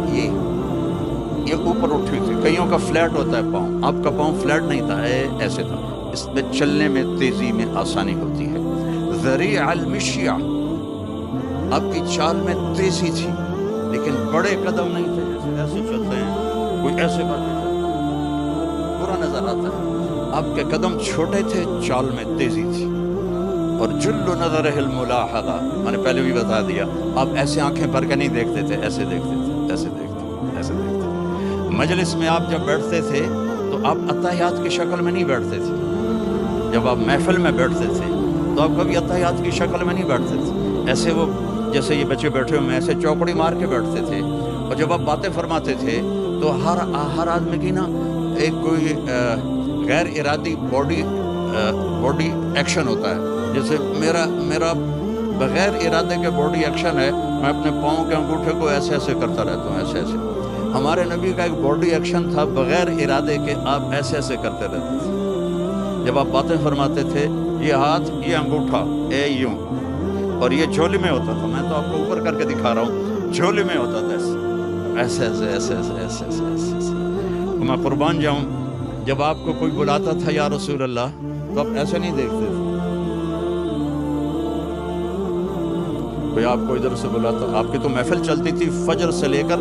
یہ اوپر اٹھی تھی. کئیوں کا فلیٹ ہوتا ہے پاؤں، آپ کا پاؤں فلیٹ نہیں تھا، ایسے تھا. اس میں چلنے میں تیزی میں آسانی ہوتی ہے. ذریع المشیہ، آپ کی چال میں تیزی تھی لیکن بڑے قدم نہیں تھے جیسے ایسے چلتے ہیں، کوئی ایسے کر کے چلتا برا نظر آتا ہے. آپ کے قدم چھوٹے تھے، چال میں تیزی تھی. اور جل نظرہ الملاحظہ، میں نے پہلے بھی بتا دیا، آپ ایسے آنکھیں بھر کے نہیں دیکھتے تھے، ایسے دیکھتے تھے، ایسے دیکھتے. مجلس میں آپ جب بیٹھتے تھے تو آپ اتحیات کی شکل میں نہیں بیٹھتے تھے. جب آپ محفل میں بیٹھتے تھے تو آپ کبھی اتحیات کی شکل میں نہیں بیٹھتے تھے. ایسے وہ جیسے یہ بچے بیٹھے ہوئے ایسے چوکڑی مار کے بیٹھتے تھے. اور جب آپ باتیں فرماتے تھے تو ہر آدمی کی نا ایک کوئی غیر ارادی باڈی ایکشن ہوتا ہے. جیسے میرا بغیر ارادے کے باڈی ایکشن ہے، میں اپنے پاؤں کے انگوٹھے کو ایسے ایسے کرتا رہتا ہوں، ایسے ایسے. ہمارے نبی کا ایک باڈی ایکشن تھا بغیر ارادے کے، آپ ایسے ایسے کرتے رہتے تھے. جب آپ باتیں فرماتے تھے، یہ ہاتھ، یہ انگوٹھا یوں، اور یہ جھولی میں ہوتا تھا. میں تو آپ کو اوپر کر کے دکھا رہا ہوں، جھولی میں ہوتا تھا ایسے ایسے ایسے ایسے ایسے ایسے ایسے ایسے. میں قربان جاؤں، جب آپ کو کوئی بلاتا تھا یا رسول اللہ تو آپ ایسے نہیں دیکھتے تھے. کوئی آپ کو ادھر سے بلاتا، آپ کی تو محفل چلتی تھی فجر سے لے کر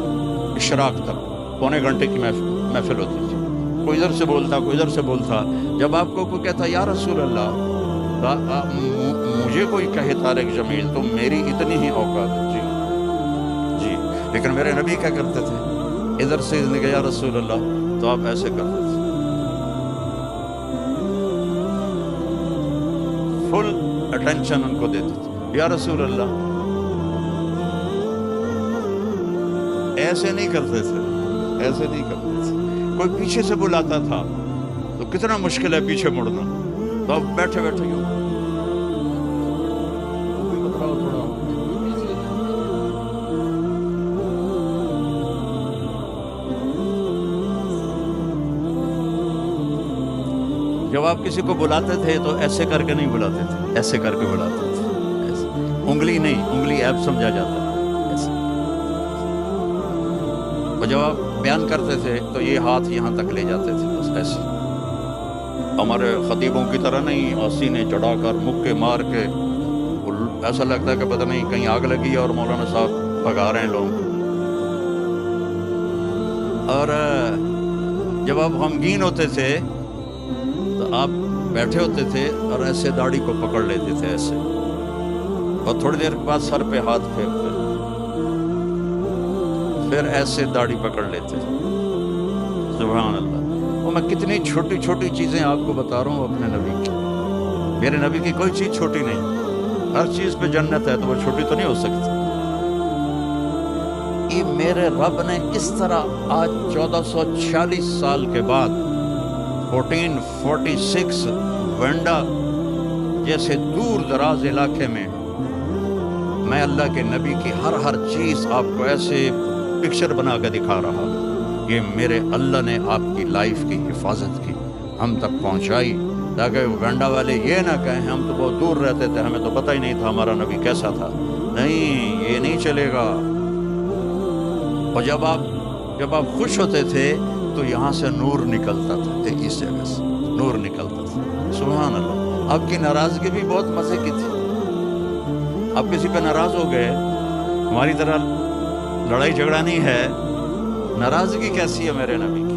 اشراق تک، پونے گھنٹے کی محفل ہوتی تھی. کوئی ادھر سے بولتا، کوئی ادھر سے بولتا. جب آپ کو کوئی کہتا یا رسول اللہ، مجھے کوئی کہے طارق جمیل تو میری اتنی ہی اوقات ہے. جی. لیکن میرے نبی کیا کرتے تھے؟ ادھر سے یا رسول اللہ تو آپ ایسے کرتے تھے. فل اٹینشن ان کو دیتے تھے. یا رسول اللہ ایسے نہیں کرتے تھے، ایسے نہیں کرتے تھے. کوئی پیچھے سے بلاتا تھا تو کتنا مشکل ہے پیچھے مڑنا، تو اب بیٹھے بیٹھے ہی جب آپ کسی کو بلاتے تھے تو ایسے کر کے نہیں بلاتے تھے، ایسے کر کے بلاتے تھے. ایسے انگلی نہیں، انگلی ایپ سمجھا جاتا ہے ایسے. اور جب آپ بیان کرتے تھے تو یہ ہاتھ یہاں تک لے جاتے تھے، بس ایسے. ہمارے خطیبوں کی طرح نہیں سینے چڑھا کر مکے مار کے، ایسا لگتا ہے کہ پتہ نہیں کہیں آگ لگی اور مولانا صاحب بھگا رہے ہیں لوگوں کو. اور جب آپ غمگین ہوتے تھے تو آپ بیٹھے ہوتے تھے اور ایسے داڑھی کو پکڑ لیتے تھے ایسے، اور تھوڑی دیر کے بعد سر پہ ہاتھ پھیرتے، پھر ایسے داڑھی پکڑ لیتے. سبحان اللہ. اور میں کتنی چھوٹی چھوٹی چیزیں آپ کو بتا رہا ہوں اپنے نبی کی. میرے نبی کی کوئی چیز چھوٹی نہیں، ہر چیز پہ جنت ہے تو وہ چھوٹی تو نہیں ہو سکتی. یہ میرے رب نے اس طرح آج 1440 سال کے بعد 1446 وینڈا جیسے دور دراز علاقے میں اللہ کے نبی کی ہر چیز آپ کو ایسے پکچر بنا کے دکھا رہا. یہ میرے اللہ نے آپ کی لائف کی حفاظت کی، ہم تک پہنچائی، تاکہ وینڈا والے یہ نہ کہیں ہم تو بہت دور رہتے تھے، ہمیں تو پتہ ہی نہیں تھا ہمارا نبی کیسا تھا. نہیں، یہ نہیں چلے گا. اور جب آپ خوش ہوتے تھے تو یہاں سے نور نکلتا تھا، اس جگہ سے نور نکلتا تھا. سبحان اللہ. آپ کی ناراضگی بھی بہت مزے کی تھی. آپ کسی پہ ناراض ہو گئے، ہماری طرح لڑائی جھگڑا نہیں ہے، ناراضگی کیسی ہے میرے نبی کی.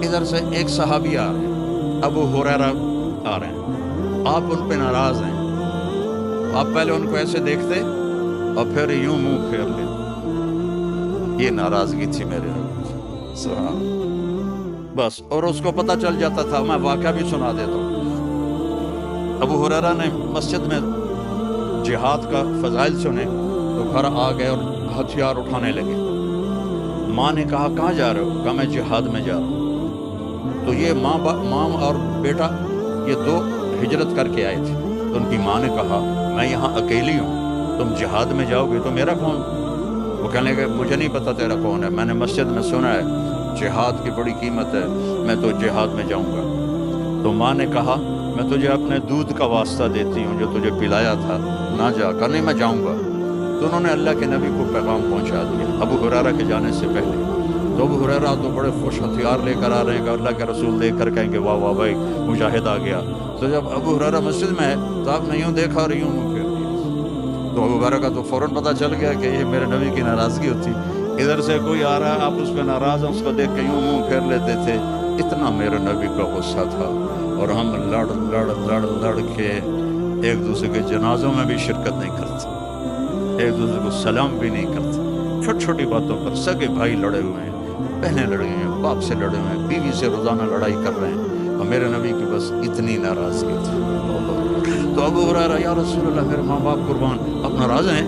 ادھر سے ایک صحابی آ رہے ہیں، ابو ہریرہ آ رہے ہیں، آپ ان پہ ناراض ہیں. آپ پہلے ان کو ایسے دیکھتے اور پھر یوں منہ پھیر لیتے. یہ ناراضگی تھی میرے نبی کی. سبحان بس. اور اس کو پتہ چل جاتا تھا. میں واقعہ بھی سنا دیتا ہوں. ابو ہریرہ نے مسجد میں جہاد کا فضائل سنے تو گھر آ گئے اور ہتھیار اٹھانے لگے. ماں نے کہا کہاں جا رہے ہو؟ کہا میں جہاد میں جا رہا ہوں. تو یہ ماں اور بیٹا یہ دو ہجرت کر کے آئے تھے. تو ان کی ماں نے کہا میں یہاں اکیلی ہوں، تم جہاد میں جاؤ گے تو میرا کون؟ وہ کہنے لگے مجھے نہیں پتہ تیرا کون ہے، میں نے مسجد میں سنا ہے جہاد کی بڑی قیمت ہے، میں تو جہاد میں جاؤں گا. تو ماں نے کہا میں تجھے اپنے دودھ کا واسطہ دیتی ہوں جو تجھے پلایا تھا، نہ جا. کہا نہیں میں جاؤں گا. تو انہوں نے اللہ کے نبی کو پیغام پہنچا دیا ابو ہریرہ کے جانے سے پہلے. تو ابو ہریرہ تو بڑے خوش ہتھیار لے کر آ رہے ہیں کہ اللہ کے رسول دیکھ کر کہیں گے واہ واہ بھائی مجاہد آ گیا. تو جب ابو ہریرہ مسجد میں ہے تو آپ نے یوں دیکھا اور یوں منہ پھیر دیا. تو ابو ہریرہ کا تو فوراً پتہ چل گیا کہ یہ میرے نبی کی ناراضگی ہوتی. ادھر سے کوئی آ رہا ہے، آپ اس پہ ناراض ہیں، اس کو دیکھ کے یوں منہ پھیر لیتے تھے. اتنا میرے نبی کا غصہ تھا. اور ہم لڑ کے ایک دوسرے کے جنازوں میں بھی شرکت نہیں کرتے، ایک دوسرے کو سلام بھی نہیں کرتے. چھوٹی چھوٹی باتوں پر سگے بھائی لڑے ہوئے ہیں، بہنیں لڑی ہیں، باپ سے لڑے ہوئے ہیں، بیوی سے روزانہ لڑائی کر رہے ہیں. اور میرے نبی کی بس اتنی ناراضگی تھی. تو ابو ہریرہ یا رسول اللہ میرے ماں باپ قربان، اب ناراض ہیں؟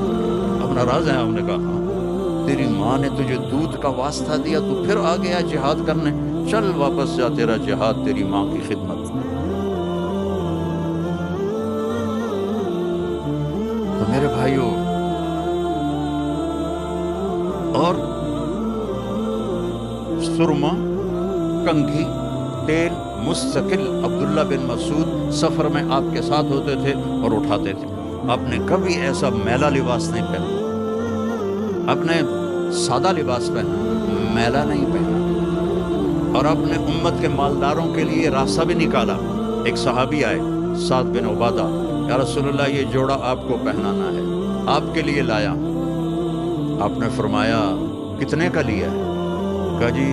اب ناراض ہیں؟ ہم نے کہا ہاں. تیری ماں نے تجھے دودھ کا واسطہ دیا تو پھر آ گیا جہاد کرنے. چل واپس جا، تیرا جہاد تیری ماں کی خدمت. تو میرے بھائیوں، اور سرما، کنگھی، تیل مستقل عبداللہ بن مسعود سفر میں آپ کے ساتھ ہوتے تھے اور اٹھاتے تھے. آپ نے کبھی ایسا میلا لباس نہیں پہنا، آپ نے سادہ لباس پہنا. میلا نہیں پہنا، اور اپنے امت کے مالداروں کے لیے راستہ بھی نکالا۔ ایک صحابی آئے، سعد بن عبادہ، یا رسول اللہ یہ جوڑا آپ کو پہنانا ہے، آپ کے لیے لایا۔ آپ نے فرمایا کتنے کا لیا ہے؟ کہا جی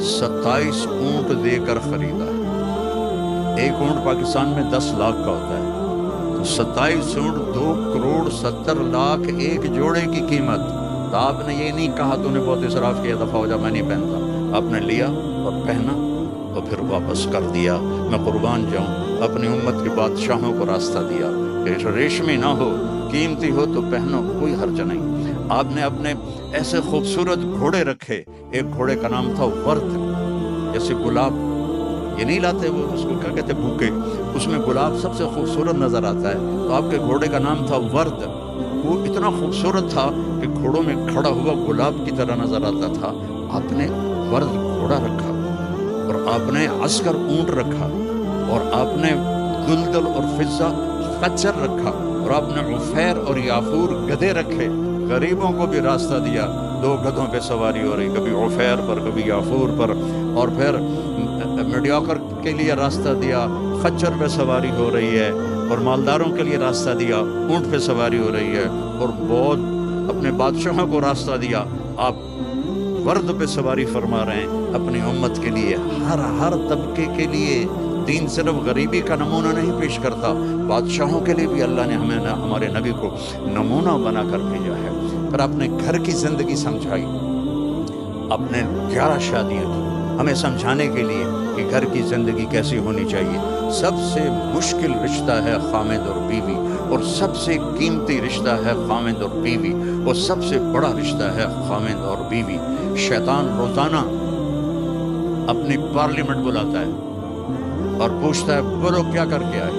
27 اونٹ دے کر خریدا ہے۔ ایک اونٹ پاکستان میں 10 لاکھ کا ہوتا ہے، تو 27 اونٹ 2 کروڑ 70 لاکھ ایک جوڑے کی قیمت۔ تو آپ نے یہ نہیں کہا تو نے بہت اسراف کیا، دفعہ ہو جا میں نہیں پہنتا۔ آپ نے لیا اور پہنا اور پھر واپس کر دیا۔ میں قربان جاؤں، اپنی امت کے بادشاہوں کو راستہ دیا کہ ریشمی نہ ہو، قیمتی ہو تو پہنو، کوئی حرج نہیں۔ آپ نے اپنے ایسے خوبصورت گھوڑے رکھے، ایک گھوڑے کا نام تھا ورد، جیسے گلاب یہ نہیں لاتے وہ، اس کو کیا کہتے بوکے، اس میں گلاب سب سے خوبصورت نظر آتا ہے، تو آپ کے گھوڑے کا نام تھا ورد۔ وہ اتنا خوبصورت تھا کہ گھوڑوں میں کھڑا ہوا گلاب کی طرح نظر آتا تھا۔ آپ نے ورد گھوڑا رکھا، اور آپ نے عسکر اونٹ رکھا، اور آپ نے دلدل اور فضہ خچر رکھا، اور آپ نے عفیر اور یافور گدھے رکھے۔ غریبوں کو بھی راستہ دیا، 2 گدھوں پہ سواری ہو رہی، کبھی عفیر پر کبھی یافور پر، اور پھر میڈیوکر کے لیے راستہ دیا، خچر پہ سواری ہو رہی ہے، اور مالداروں کے لیے راستہ دیا، اونٹ پہ سواری ہو رہی ہے، اور بہت اپنے بادشاہوں کو راستہ دیا، آپ ورد پہ سواری فرما رہے ہیں اپنی امت کے لیے، ہر طبقے کے لیے۔ دین صرف غریبی کا نمونہ نہیں پیش کرتا، بادشاہوں کے لیے بھی اللہ نے ہمارے نبی کو نمونہ بنا کر بھیجا ہے۔ پھر اپنے گھر کی زندگی سمجھائی، اپنے 11 شادیاں کی ہمیں سمجھانے کے لیے کہ گھر کی زندگی کیسی ہونی چاہیے۔ سب سے مشکل رشتہ ہے خامد اور بیوی، اور سب سے قیمتی رشتہ ہے خامد اور بیوی، اور سب سے بڑا رشتہ ہے خامد اور بیوی۔ شیطان روزانہ اپنی پارلیمنٹ بلاتا ہے اور پوچھتا ہے بولو کیا کر کے آئے،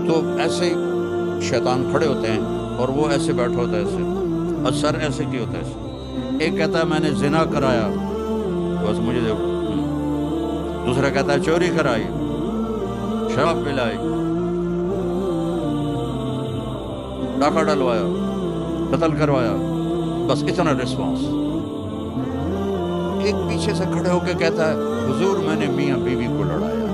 تو ایسے شیطان کھڑے ہوتے ہیں اور وہ ایسے بیٹھا ہوتا ہے ایسے، اور سر ایسے کی ہوتا ہے ایسے۔ ایک کہتا ہے میں نے زنا کرایا، بس مجھے دیکھو۔ دوسرا کہتا ہے چوری کرائی، شراب پلائی، ڈاکہ ڈلوایا، قتل کروایا، بس اتنا رسپانس۔ ایک پیچھے سے کھڑے ہو کے کہتا ہے حضور میں نے میاں بیوی کو لڑایا،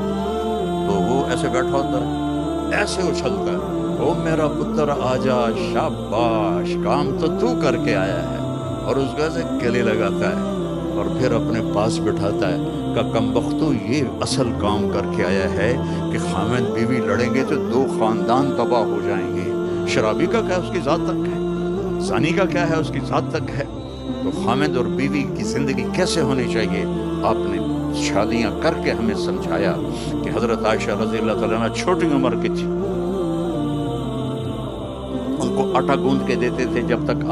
تو وہ ایسے بیٹھا ہوتا ہے، ایسے اچھلتا ہے، او میرا پتر آجا، شاباش، کام تو کر کے آیا ہے، اور اس کا سے گلے لگاتا ہے، اور پھر اپنے پاس بٹھاتا ہے کہ کمبختو یہ اصل کام کر کے آیا ہے کہ خامد بیوی لڑیں گے تو 2 خاندان تباہ ہو جائیں گے۔ شرابی کا کیا اس کی ذات تک ہے، زانی کا کیا ہے اس کی ذات تک ہے۔ تو خامد اور بیوی کی زندگی کیسے ہونی چاہیے آپ نے شادیاں کر کے ہمیں سمجھایا کہ حضرت عائشہ رضی اللہ تعالیٰ عنہ چھوٹی عمر کی تھی، ان کو آٹا گوندھ کے دیتے تھے جب تک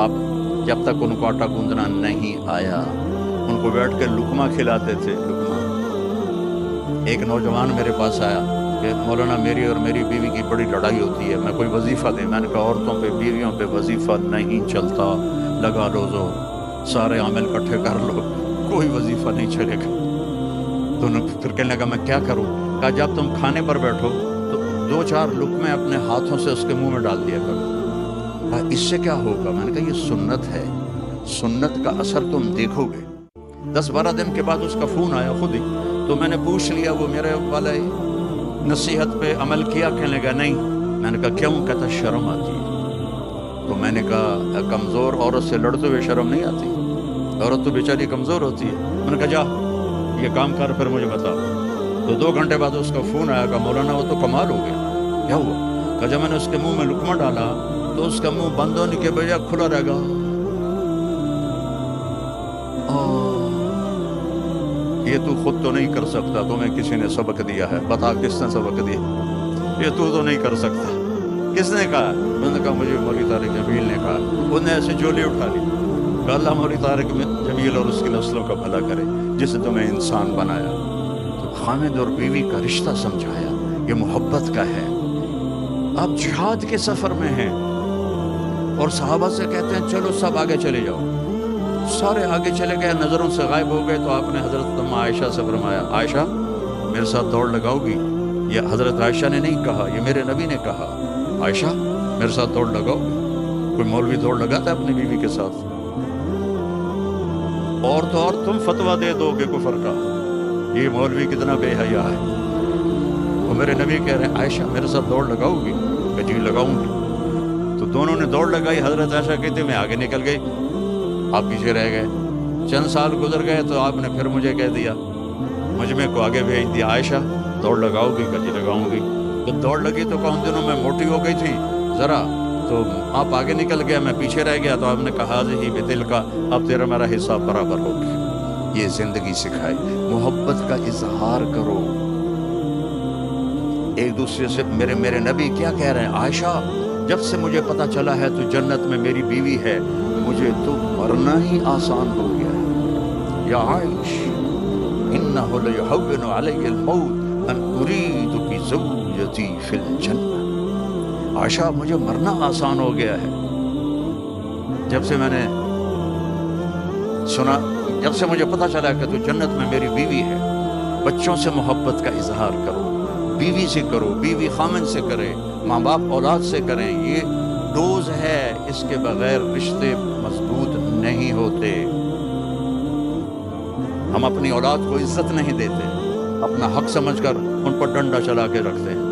ان کو آٹا گوندنا نہیں آیا، ان کو بیٹھ کے لقمہ کھلاتے تھے، لقمہ۔ ایک نوجوان میرے پاس آیا کہ مولانا میری اور میری بیوی کی بڑی لڑائی ہوتی ہے، میں کوئی وظیفہ دیں۔ میں نے کہا عورتوں پہ بیویوں پہ وظیفہ نہیں چلتا، لگا لو زور، سارے عامل اکٹھے کر لو، کوئی وظیفہ نہیں چلے گا۔ تو پھر کہنے لگا میں کیا کروں؟ کہا جب تم کھانے پر بیٹھو تو 2-4 لقمے اپنے ہاتھوں سے اس کے منہ میں ڈال دیا کرو۔ کہا اس سے کیا ہوگا؟ میں نے کہا یہ سنت ہے، سنت کا اثر تم دیکھو گے۔ 10-12 دن کے بعد اس کا فون آیا خود ہی، تو میں نے پوچھ لیا وہ میرے والا نصیحت پہ عمل کیا؟ کہنے لگا نہیں۔ میں نے کہا کیوں؟ کہتا شرم آتی ہے۔ تو میں نے کہا کمزور عورت سے لڑتے ہوئے شرم نہیں آتی؟ عورت تو بیچاری کمزور ہوتی ہے۔ میں نے کہا جا یہ کام کر پھر مجھے بتا۔ تو 2 گھنٹے بعد اس کا فون آیا کہ مولانا وہ تو کمال ہو گیا۔ کیا ہوا؟ کہ جب میں نے اس کے منہ میں لقمہ ڈالا تو اس کا منہ بند ہونے کے بجائے کھلا رہ گا۔ یہ تو خود تو نہیں کر سکتا، تمہیں کسی نے سبق دیا ہے، بتا کس نے سبق دیا؟ یہ تو نہیں کر سکتا، کس نے کہا؟ میں نے کہا مجھے مولوی طارق جمیل نے کہا۔ انہوں نے ایسے جولی اٹھا لی، کہ اللہ مولوی طارق جمیل اور اس کی نسلوں کا بھلا کرے جس نے تمہیں انسان بنایا۔ تو خامد اور بیوی کا رشتہ سمجھایا، یہ محبت کا ہے۔ آپ جہاد کے سفر میں ہیں اور صحابہ سے کہتے ہیں چلو سب آگے چلے جاؤ، سارے آگے چلے گئے، نظروں سے غائب ہو گئے۔ تو آپ نے حضرت اماں عائشہ سے فرمایا عائشہ میرے ساتھ دوڑ لگاؤ گی؟ یہ حضرت عائشہ نے نہیں کہا، یہ میرے نبی نے کہا، عائشہ میرے ساتھ دوڑ لگاؤ گی؟ کوئی مولوی دوڑ لگاتا ہے اپنی بیوی کے ساتھ؟ اور تو اور تم فتوا دے دو گے کفر کا، یہ مولوی کتنا بے حیا ہے۔ وہ میرے نبی کہہ رہے ہیں عائشہ میرے ساتھ دوڑ لگاؤ گی؟ کہ جی لگاؤں گی۔ تو دونوں نے دوڑ لگائی، حضرت عائشہ کہتے میں آگے نکل گئی، آپ پیچھے رہ گئے۔ چند سال گزر گئے تو آپ نے پھر مجھے کہہ دیا، مجمع کو آگے بھیج دیا، عائشہ دوڑ لگاؤ گی؟ کہ جی لگاؤں گی۔ جب دوڑ لگی تو ان دنوں میں موٹی ہو گئی تھی ذرا، تو آپ آگے نکل گیا، میں پیچھے رہ گیا، تو آپ نے کہا ہی بے دل کا، اب تیرا میرا حساب برابر ہو گیا۔ یہ زندگی سکھائی، محبت کا اظہار کرو ایک دوسرے سے۔ میرے نبی کیا کہہ رہے ہیں، عائشہ جب سے مجھے پتا چلا ہے تو جنت میں میری بیوی ہے، مجھے تو مرنا ہی آسان ہو گیا ہے۔ یا عائش انہ لیہون علی الموت ان اریدک زوجتی فی الجنہ۔ عائشہ مجھے مرنا آسان ہو گیا ہے جب سے میں نے سنا، جب سے مجھے پتا چلا کہ تو جنت میں میری بیوی ہے۔ بچوں سے محبت کا اظہار کرو، بیوی سے کرو، بیوی خامن سے کرے، ماں باپ اولاد سے کریں۔ یہ ڈوز ہے، اس کے بغیر رشتے مضبوط نہیں ہوتے۔ ہم اپنی اولاد کو عزت نہیں دیتے، اپنا حق سمجھ کر ان پر ڈنڈا چلا کے رکھتے ہیں۔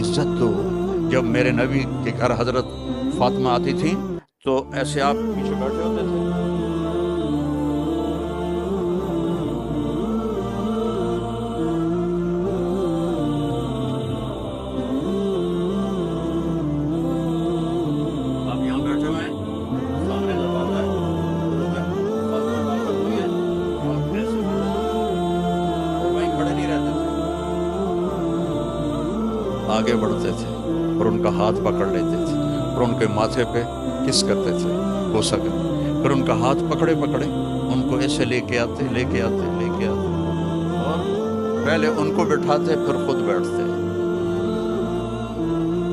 عزت دو۔ جب میرے نبی کے گھر حضرت فاطمہ آتی تھی تو ایسے آپ پیچھے بیٹھے ہوتے تھے، آگے بڑھتے تھے اور ان کا ہاتھ پکڑ لیتے تھے اور ان کے ماتھے پہ کس کرتے تھے، ہو سکے پھر ان کا ہاتھ پکڑے ان کو ایسے لے کے آتے اور پہلے ان کو بٹھاتے پھر خود بیٹھتے،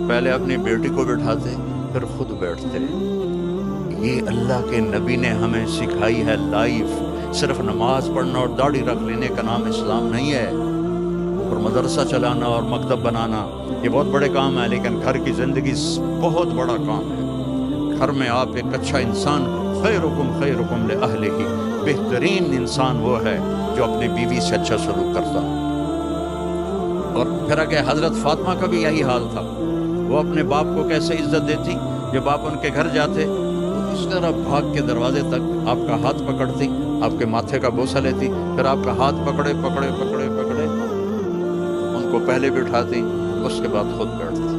پہلے اپنی بیٹی کو بٹھاتے پھر خود بیٹھتے۔ یہ اللہ کے نبی نے ہمیں سکھائی ہے لائف۔ صرف نماز پڑھنا اور داڑھی رکھ لینے کا نام اسلام نہیں ہے، اور مدرسہ چلانا اور مکتب بنانا یہ بہت بڑے کام ہے، لیکن گھر کی زندگی بہت بڑا کام ہے۔ گھر میں آپ ایک اچھا انسان، خیرکم لأہلہ، بہترین انسان وہ ہے جو اپنی بیوی سے اچھا سلوک کرتا۔ اور پھر آگے حضرت فاطمہ کا بھی یہی حال تھا، وہ اپنے باپ کو کیسے عزت دیتی، جب آپ ان کے گھر جاتے تو اس طرح بھاگ کے دروازے تک آپ کا ہاتھ پکڑتی، آپ کے ماتھے کا بوسہ لیتی، پھر آپ کا ہاتھ پکڑے ان کو پہلے بٹھاتی، اس کے بعد خود بیٹھتی۔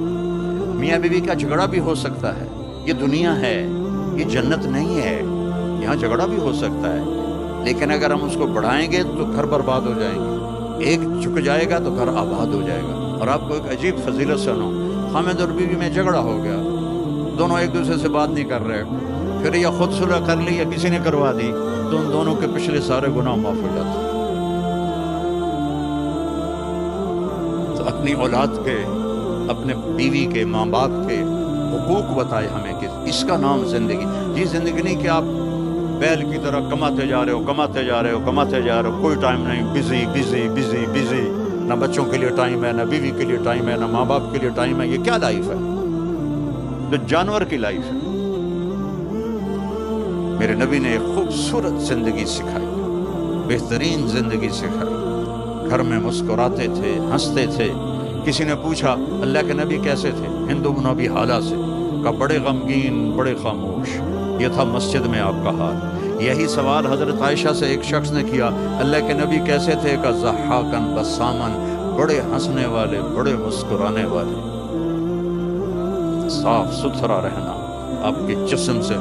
میاں بیوی کا جھگڑا بھی ہو سکتا ہے، یہ دنیا ہے، یہ جنت نہیں ہے، یہاں جھگڑا بھی ہو سکتا ہے، لیکن اگر ہم اس کو بڑھائیں گے تو گھر برباد ہو جائیں گے۔ ایک جھک جائے گا تو گھر آباد ہو جائے گا۔ اور آپ کو ایک عجیب فضیلت سنو، خامد اور بیوی میں جھگڑا ہو گیا، دونوں ایک دوسرے سے بات نہیں کر رہے، پھر یا خود صلح کر لی یا کسی نے کروا دی، تو ان دونوں کے پچھلے سارے گناہ معاف ہو جاتے۔ تو اپنی اولاد کے، اپنے بیوی کے، ماں باپ کے حقوق بتائے ہمیں کہ اس کا نام زندگی۔ یہ زندگی نہیں کہ آپ بیل کی طرح کماتے جا رہے ہو، کوئی ٹائم نہیں، بزی، نہ بچوں کے لیے ٹائم ہے، نہ بیوی کے لیے ٹائم ہے، نہ ماں باپ کے لیے ٹائم ہے۔ یہ کیا لائف ہے؟ جو جانور کی لائف ہے۔ میرے نبی نے ایک خوبصورت زندگی سکھائی، بہترین زندگی سکھائی۔ گھر میں مسکراتے تھے، ہنستے تھے۔ کسی نے پوچھا اللہ کے نبی کیسے تھے؟ ہند بن ابی حالہ سے کہا بڑے غمگین، بڑے خاموش۔ یہ تھا مسجد میں آپ کا حال۔ یہی سوال حضرت عائشہ سے ایک شخص نے کیا اللہ کے نبی کیسے تھے؟ کہا ضحاکن بسامن، بڑے ہنسنے والے، بڑے مسکرانے والے۔ صاف ستھرا رہنا، آپ کے جسم سے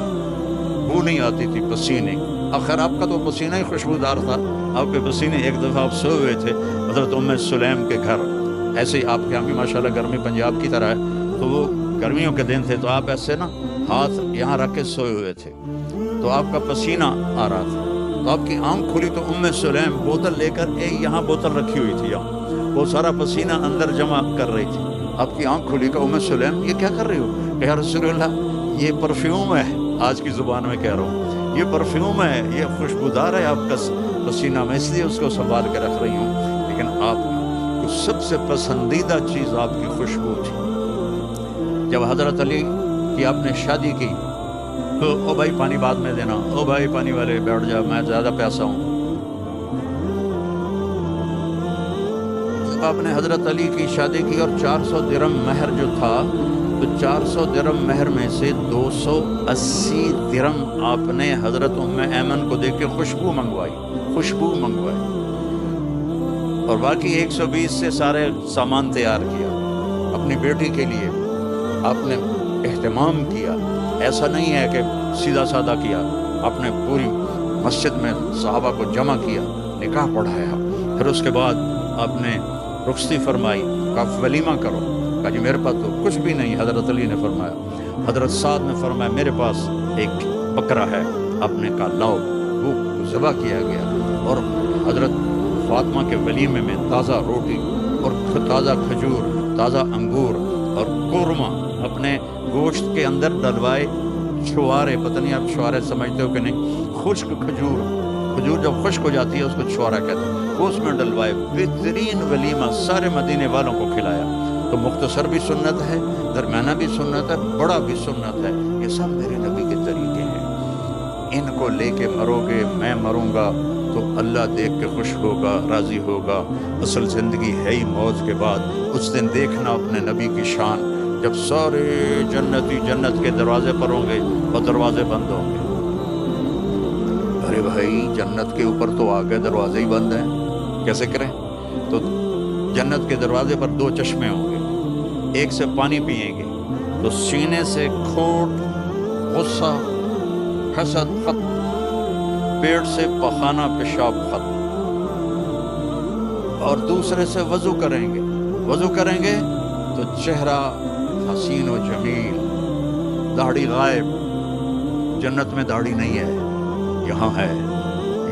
بو نہیں آتی تھی پسینے۔ آخر آپ کا تو پسینہ ہی خوشبودار تھا، آپ کے پسینے۔ ایک دفعہ آپ سوئے ہوئے تھے حضرت ام سلیم کے گھر، ایسے ہی آپ کے یہاں بھی ماشاءاللہ گرمی پنجاب کی طرح ہے، تو وہ گرمیوں کے دن تھے، تو آپ ایسے نا ہاتھ یہاں رکھ کے سوئے ہوئے تھے، تو آپ کا پسینہ آ رہا تھا، تو آپ کی آنکھ کھلی تو ام سلیم بوتل لے کر یہاں بوتل رکھی ہوئی تھی، یہاں وہ سارا پسینہ اندر جمع کر رہی تھی۔ آپ کی آنکھ کھلی کہ ام سلیم یہ کیا کر رہی ہو؟ کہ یا رسول اللہ یہ پرفیوم ہے، آج کی زبان میں کہہ رہا ہوں، یہ پرفیوم ہے، یہ خوشبودار ہے آپ کا پسینہ، میں اس لیے اس کو سنبھال کے رکھ رہی ہوں۔ لیکن آپ کو سب سے پسندیدہ چیز آپ کی خوشبو تھی۔ جب حضرت علی کی آپ نے شادی کی تو او بھائی پانی بعد میں دینا، او بھائی پانی والے بیٹھ جا، میں زیادہ پیاسا ہوں۔ جب آپ نے حضرت علی کی شادی کی اور 400 درہم مہر جو تھا، تو 400 درہم مہر میں سے 280 درہم آپ نے حضرت ام ایمن کو دے کے خوشبو منگوائی، اور باقی 120 سے سارے سامان تیار کیا اپنی بیٹی کے لیے۔ آپ نے اہتمام کیا، ایسا نہیں ہے کہ سیدھا سادہ کیا، آپ نے پوری مسجد میں صحابہ کو جمع کیا، نکاح پڑھایا، پھر اس کے بعد آپ نے رخصتی فرمائی، کہا ولیمہ کرو، کہا جی میرے پاس تو کچھ بھی نہیں۔ حضرت علی نے فرمایا، حضرت سعد نے فرمایا میرے پاس ایک بکرا ہے، آپ نے کہا لاؤ، وہ ذبح کیا گیا، اور حضرت فاطمہ کے ولیمے میں تازہ روٹی اور تازہ کھجور، تازہ انگور اور قورمہ اپنے گوشت کے اندر ڈلوائے، چھوارے، پتہ نہیں آپ چھوارے سمجھتے ہو کہ نہیں، خشک کھجور جب خشک ہو جاتی ہے اس کو چھوارا کہتے ہیں، وہ اس میں ڈلوائے، بہترین ولیمہ سارے مدینے والوں کو کھلایا۔ تو مختصر بھی سنت ہے، درمیانہ بھی سنت ہے، بڑا بھی سنت ہے، یہ سب میرے نبی کے طریقے ہیں۔ ان کو لے کے مرو گے، میں مروں گا تو اللہ دیکھ کے خوش ہوگا، راضی ہوگا۔ اصل زندگی ہے ہی موت کے بعد۔ اس دن دیکھنا اپنے نبی کی شان، جب سارے جنتی جنت کے دروازے پر ہوں گے اور دروازے بند ہوں گے۔ ارے بھائی جنت کے اوپر تو آگے دروازے ہی بند ہیں، کیسے کریں؟ تو جنت کے دروازے پر 2 چشمے ہوں گے، ایک سے پانی پئیں گے تو سینے سے کھوٹ، غصہ، حسد ختم، پیٹ سے پخانہ پیشاب ختم، اور دوسرے سے وضو کریں گے تو چہرہ حسین و جمیل، داڑھی غائب۔ جنت میں داڑھی نہیں ہے، یہاں ہے،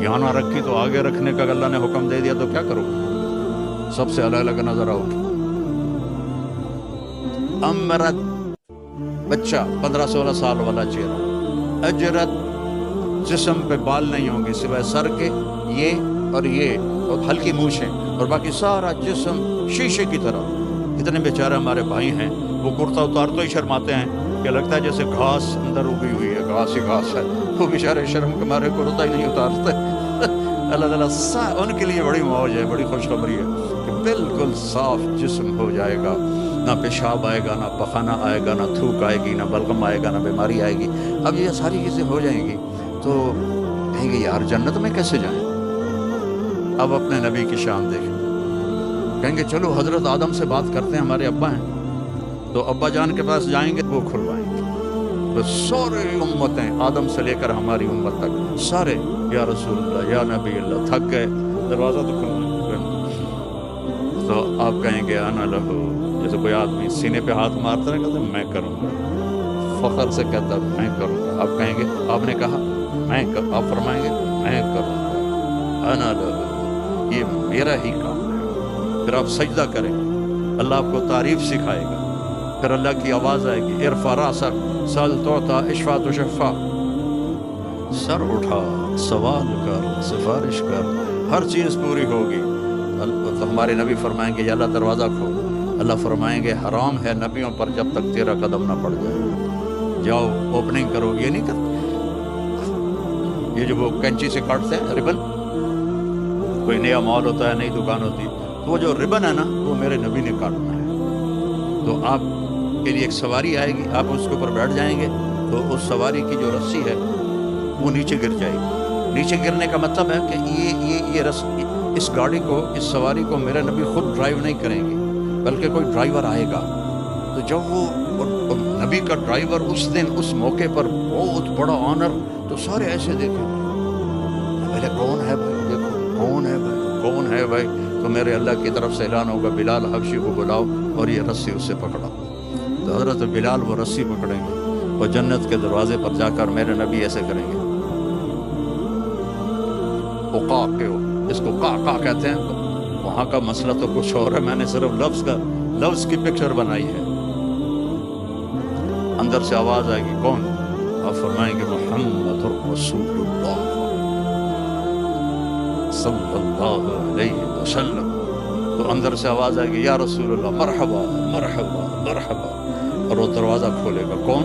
یہاں نہ رکھی تو آگے رکھنے کا اللہ نے حکم دے دیا تو کیا کرو؟ سب سے الگ الگ نظر آؤ گی۔ امرت، بچہ 15-16 سال والا چہرہ، اجرت، جسم پہ بال نہیں ہوں گے سوائے سر کے، یہ اور ہلکی مونچھیں، اور باقی سارا جسم شیشے کی طرح۔ اتنے بیچارے ہمارے بھائی ہیں، وہ کرتا اتار تو ہی شرماتے ہیں کہ لگتا ہے جیسے گھاس اندر اگی ہوئی ہے، گھاس ہی گھاس ہے، وہ بیچارے شرم کے مارے کرتا ہی نہیں اتارتے۔ اللہ تعالیٰ ان کے لیے بڑی موج ہے، بڑی خوشخبری ہے کہ بالکل صاف جسم ہو جائے گا، نہ پیشاب آئے گا، نہ پخانہ آئے گا، نہ تھوک آئے گی، نہ بلغم آئے گا، نہ بیماری آئے گی۔ اب یہ ساری چیزیں ہو جائیں گی تو کہیں گے یار جنت میں کیسے جائیں؟ اب اپنے نبی کی شان دیکھیں، کہیں گے چلو حضرت آدم سے بات کرتے ہیں، ہمارے ابا ہیں، تو ابا جان کے پاس جائیں گے، وہ کھلوائیں گے۔ تو سارے امتیں آدم سے لے کر ہماری امت تک سارے یا رسول اللہ یا نبی اللہ تھک گئے، دروازہ تو کھلنا، تو آپ کہیں گے انا لہو، جیسے کوئی آدمی سینے پہ ہاتھ مارتا ہے کہتا ہے میں کروں گا، فخر سے کہتا ہے میں کروں گا۔ آپ کہیں گے آپ نے کہا آپ فرمائیں گے میں کروں گا، انا لہو، یہ میرا ہی کام ہے۔ پھر آپ سجدہ کریں، اللہ آپ کو تعریف سکھائے گا، پھر اللہ کی آواز آئے گی ارفع راسک سل تعطیٰ اشفع تشفع، سر اٹھا، سوال کر، سفارش کر، ہر چیز پوری ہوگی۔ تو ہمارے نبی فرمائیں گے یا اللہ دروازہ کھول، اللہ فرمائیں گے حرام ہے نبیوں پر جب تک تیرا قدم نہ پڑ جائے، جاؤ اوپننگ کرو۔ یہ نہیں کرتے، یہ جو وہ کینچی سے کاٹتے ہیں ربن، کوئی نیا مال ہوتا ہے، نئی دکان ہوتی ہے، تو وہ جو ربن ہے نا وہ میرے نبی نے کاٹنا ہے۔ تو آپ کے لیے ایک سواری آئے گی، آپ اس کے اوپر بیٹھ جائیں گے تو اس سواری کی جو رسی ہے وہ نیچے گر جائے گی۔ نیچے گرنے کا مطلب ہے کہ یہ رسی، اس گاڑی کو، اس سواری کو میرے نبی خود ڈرائیو نہیں کریں گے بلکہ کوئی ڈرائیور آئے گا۔ تو جب وہ نبی کا ڈرائیور اس دن اس موقع پر بہت بڑا آنر، تو سارے ایسے دیکھیں پہلے کون ہے بھائی، دیکھو کون ہے بھائی، کون ہے بھائی، تو میرے اللہ کی طرف سے اعلان ہوگا بلال حبشی کو بلاؤ اور یہ رسی اسے پکڑا۔ تو حضرت بلال وہ رسی پکڑیں گے، وہ جنت کے دروازے پر جا کر میرے نبی ایسے کریں گے، اس کو کا کہتے ہیں، وہاں کا مسئلہ تو کچھ اور ہے، میں نے صرف لفظ کی پکچر بنائی ہے۔ اندر سے آواز آئے گی کون؟ آپ فرمائیں گے محمد رسول اللہ صلی اللہ علیہ وسلم۔ تو اندر سے آواز آئے گی یا رسول اللہ مرحبا مرحبا مرحبا، اور وہ دروازہ کھولے گا کون؟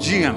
GM,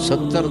70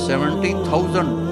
70,000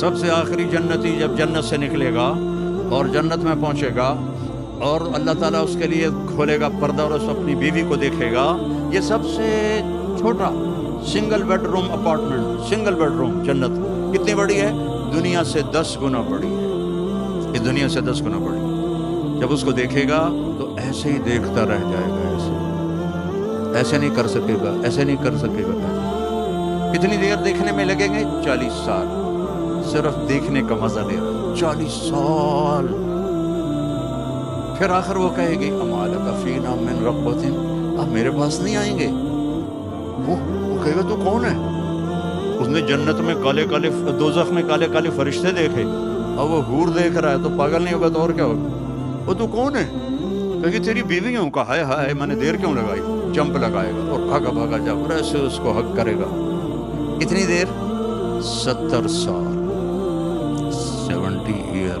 سب سے آخری جنتی جب جنت سے نکلے گا اور جنت میں پہنچے گا اور اللہ تعالیٰ اس کے لیے کھولے گا پردہ اور اس اپنی بیوی کو دیکھے گا، یہ سب سے چھوٹا single bed room apartment, single bed room جنت کتنی بڑی ہے؟ دنیا سے 10 گنا بڑی ہے، یہ دنیا سے 10 گنا بڑی ہے۔ جب اس کو دیکھے گا تو ایسے ہی دیکھتا رہ جائے گا، ایسے نہیں کر سکے گا، ایسے نہیں کر سکے گا۔ کتنی دیر دیکھنے میں لگیں گے؟ 40 سال، صرف دیکھنے کا مزہ لے رہا، 40 سال۔ پھر آخر وہ کہے گی اما لک فینا من رغبۃ، آپ میرے پاس نہیں آئیں گے؟ وہ کہے گا تو کون ہے؟ اس نے جنت میں کالے کالے، دوزخ میں کالے کالے فرشتے دیکھے، اور وہ حور دیکھ رہا ہے تو پاگل نہیں ہوگا تو اور کیا ہوگا؟ وہ تو کون ہے؟ کہ تیری بیوی ہوں کا، ہائے ہائے میں نے دیر کیوں لگائی، جمپ لگائے گا اور بھاگا بھاگا جا اور ایسے اس کو حق کرے گا۔ اتنی دیر 70 سال، 70 ایئر،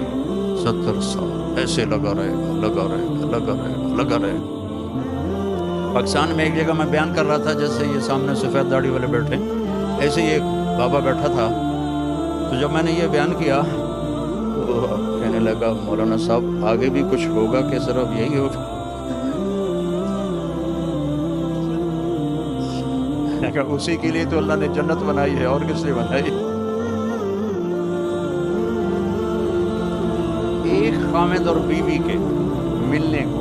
70 سال ایسے لگا رہے گا، لگا رہے گا، لگا رہے گا، لگا رہے گا۔ پاکستان میں ایک جگہ میں بیان کر رہا تھا، جیسے یہ سامنے سفید داڑھی والے بیٹھے، ایسے ہی ایک بابا بیٹھا تھا، تو جب میں نے یہ بیان کیا تو کہنے لگا مولانا صاحب آگے بھی کچھ ہوگا کہ صرف یہی ہوگا؟ اسی کے لیے تو اللہ نے جنت بنائی ہے، اور کس لیے بنائی؟ ایک خامد اور بیوی کے ملنے کو،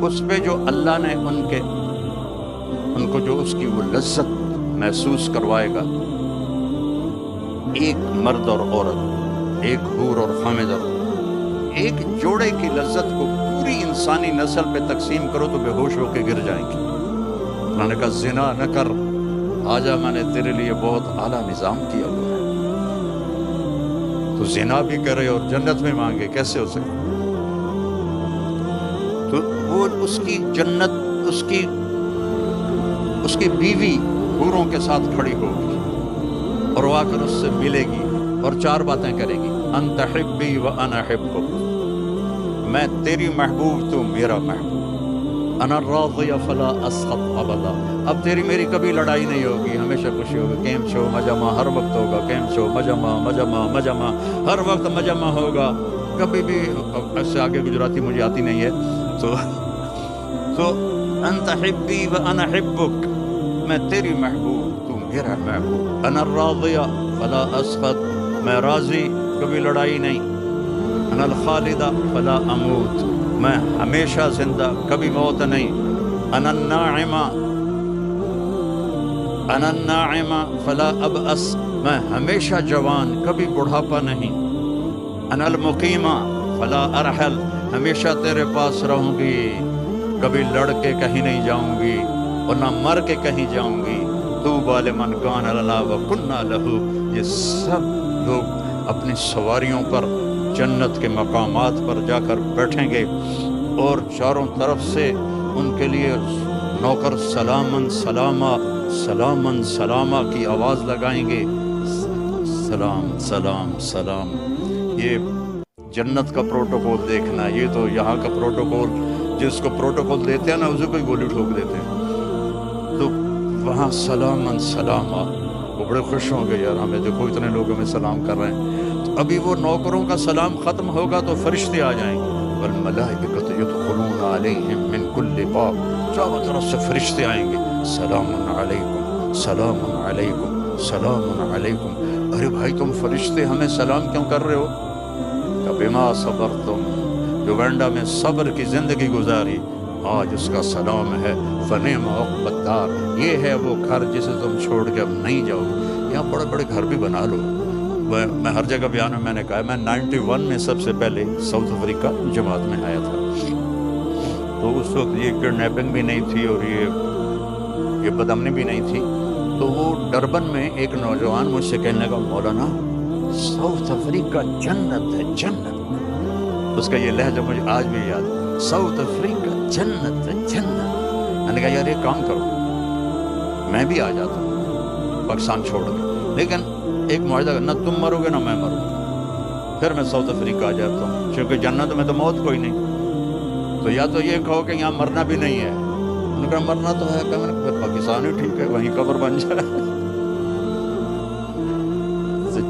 اس پہ جو اللہ نے ان کو جو اس کی وہ لذت محسوس کروائے گا، ایک مرد اور عورت، ایک حور اور خامد، ایک جوڑے کی لذت کو پوری انسانی نسل پہ تقسیم کرو تو بے ہوش ہو کے گر جائیں گے۔ انہوں نے کہا زنا نہ کر، آجا میں نے تیرے لیے بہت اعلیٰ نظام کیا ہوا ہے، تو زنا بھی کرے اور جنت میں مانگے، کیسے ہو سکے؟ تو وہ اس کی جنت، اس کی بیوی حوروں کے ساتھ کھڑی ہوگی اور وہ آ کر اس سے ملے گی اور 4 باتیں کرے گی، انت حبی و انا حبک، میں تیری محبوب تو میرا محبوب، انا راضی فلا اسخط ابدا، اب تیری میری کبھی لڑائی نہیں ہوگی، ہمیشہ خوشی ہوگی، کیم شو مجمع ہر وقت ہوگا، کیم شو مجمع مجمع مجمع ہر وقت مجمع ہوگا، کبھی بھی ایسے آگے گجراتی مجھے آتی نہیں ہے، تو انت حبی و انا حبک، میں تیری محبوب تو میرا محبوب، انا راضی فلا اسخط، میں راضی کبھی لڑائی نہیں، انا الخالد فلا اموت، میں ہمیشہ زندہ کبھی موت نہیں، انا الناعم فلا ابأس، میں ہمیشہ جوان کبھی بڑھاپا نہیں، انا المقیم فلا ارحل، ہمیشہ تیرے پاس رہوں گی، کبھی لڑ کے کہیں نہیں جاؤں گی اور نہ مر کے کہیں جاؤں گی، طوبی لمن کان لنا وکنا لہ، یہ سب لوگ اپنی سواریوں پر جنت کے مقامات پر جا کر بیٹھیں گے اور چاروں طرف سے ان کے لیے نوکر سلامن سلاما سلامن سلاما کی آواز لگائیں گے، سلام سلام سلام۔ یہ جنت کا پروٹوکول دیکھنا، یہ تو یہاں کا پروٹوکول، جس کو پروٹوکول دیتے ہیں نا اسے کوئی گولی ٹھوک دیتے ہیں، تو وہاں سلامن سلاما، وہ بڑے خوش ہوں گے، یار ہمیں دیکھو اتنے لوگ ہمیں سلام کر رہے ہیں۔ ابھی وہ نوکروں کا سلام ختم ہوگا تو فرشتے آ جائیں گے، والملائکۃ یدخلون علیہم من کل باب، چاروں طرف سے فرشتے آئیں گے، سلام علیکم سلام علیکم سلام علیکم۔ ارے بھائی تم فرشتے ہمیں سلام کیوں کر رہے ہو؟ کہ بما صبرتم، یوگنڈا میں صبر کی زندگی گزاری، آج اس کا سلام ہے، فنعم عقبی الدار، یہ ہے وہ گھر جسے تم چھوڑ کے اب نہیں جاؤ۔ یہاں بڑے بڑے گھر بھی بنا لو، میں ہر جگہ بیان میں نے کہا ہے، میں 91 میں سب سے پہلے ساؤتھ افریقہ جماعت میں آیا تھا، تو اس وقت یہ کڈنیپنگ بھی نہیں تھی اور یہ بدامنی بھی نہیں تھی، تو وہ ڈربن میں ایک نوجوان مجھ سے کہنے لگا مولانا ساؤتھ افریقہ جنت ہے، جنت، اس کا یہ لہجہ مجھے آج بھی یاد ہے، ساؤتھ افریقہ جنت ہے، جنت۔ میں نے کہا یار ایک کام کرو، میں بھی آ جاتا ہوں پاکستان چھوڑ کے، لیکن ایک معاہدہ، نہ تم مرو گے نہ میں مروں گا، پھر میں ساؤتھ افریقہ آ جاتا ہوں، کیونکہ جنت میں تو موت کوئی نہیں، تو یا تو یہ کہو کہ یہاں مرنا بھی نہیں ہے، انہوں نے کہا مرنا تو ہے، کہ پھر پاکستان ہی ٹھیک ہے، وہیں قبر بن جائے۔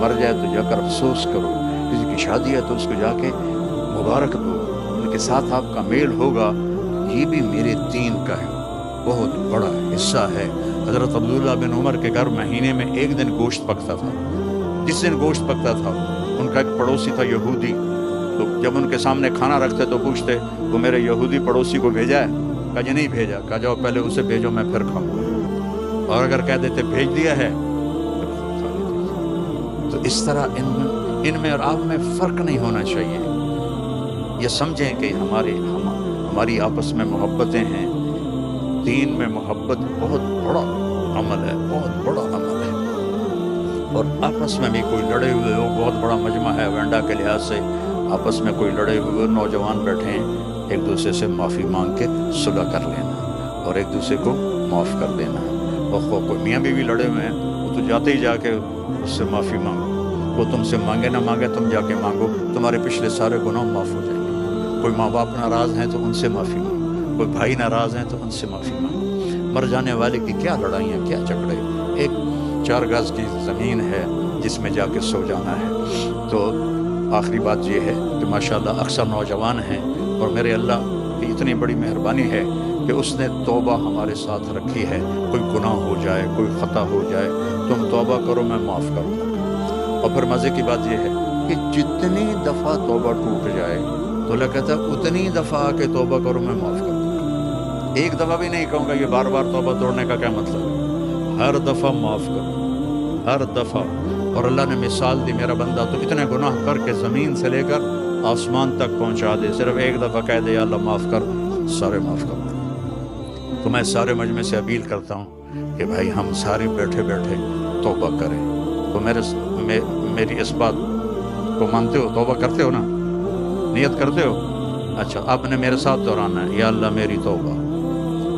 مر جائے تو جا کر افسوس کرو، کسی کی شادی ہے تو اس کو جا کے مبارک دو، ان کے ساتھ آپ کا میل ہوگا، یہ بھی میرے دین کا ہے، بہت بڑا حصہ ہے۔ حضرت عبداللہ بن عمر کے گھر مہینے میں ایک دن گوشت پکتا تھا، جس دن گوشت پکتا تھا ان کا ایک پڑوسی تھا یہودی، تو جب ان کے سامنے کھانا رکھتے تو پوچھتے وہ میرے یہودی پڑوسی کو بھیجا ہے؟ کہا جی نہیں بھیجا، کہا جاؤ پہلے اسے بھیجو میں پھر کھاؤں گا، اور اگر کہہ دیتے بھیج دیا ہے تو اس طرح ان میں اور آپ میں فرق نہیں ہونا چاہیے۔ یہ سمجھیں کہ ہماری آپس میں محبتیں ہیں، دین میں محبت بہت بڑا عمل ہے، بہت بڑا عمل ہے، اور آپس میں بھی کوئی لڑے ہوئے ہو، بہت بڑا مجمع ہے وینڈا کے لحاظ سے، آپس میں کوئی لڑے ہوئے نوجوان بیٹھے ہیں، ایک دوسرے سے معافی مانگ کے صلح کر لینا اور ایک دوسرے کو معاف کر دینا۔ اور کوئی میاں بیوی لڑے ہوئے ہیں، وہ تو جاتے ہی جا کے اس سے معافی مانگو، وہ تم سے مانگے نہ مانگے تم جا کے مانگو، تمہارے پچھلے سارے گناہ معاف ہو جائیں گے۔ کوئی ماں باپ ناراض ہیں تو ان سے معافی مانگو، کوئی بھائی ناراض ہیں تو ان سے معافی مانگو۔ مر جانے والے کی کیا لڑائیاں، کیا جھگڑے، ایک 4 گز کی زمین ہے جس میں جا کے سو جانا ہے۔ تو آخری بات یہ ہے کہ ماشاءاللہ اکثر نوجوان ہیں، اور میرے اللہ کی اتنی بڑی مہربانی ہے کہ اس نے توبہ ہمارے ساتھ رکھی ہے، کوئی گناہ ہو جائے، کوئی خطا ہو جائے، تم توبہ کرو میں معاف کروں گا۔ اور پھر مزے کی بات یہ ہے کہ جتنی دفعہ توبہ ٹوٹ جائے تو اللہ کہتا ہے اتنی دفعہ آ کے توبہ کرو میں معاف کر دوں گا۔ ایک دفعہ بھی نہیں کہوں گا، یہ بار بار توبہ توڑنے کا کیا مطلب ہے؟ ہر دفعہ معاف کرو، ہر دفعہ۔ اور اللہ نے مثال دی، میرا بندہ تو اتنے گناہ کر کے زمین سے لے کر آسمان تک پہنچا دے، صرف ایک دفعہ کہہ دے یا اللہ معاف کر، سارے معاف کر دے۔ تو میں سارے مجمع سے اپیل کرتا ہوں کہ بھائی ہم سارے بیٹھے بیٹھے توبہ کریں۔ تو میری اس بات کو مانتے ہو، توبہ کرتے ہو نا، نیت کرتے ہو؟ اچھا آپ نے میرے ساتھ دہرانا ہے، یا اللہ میری توبہ،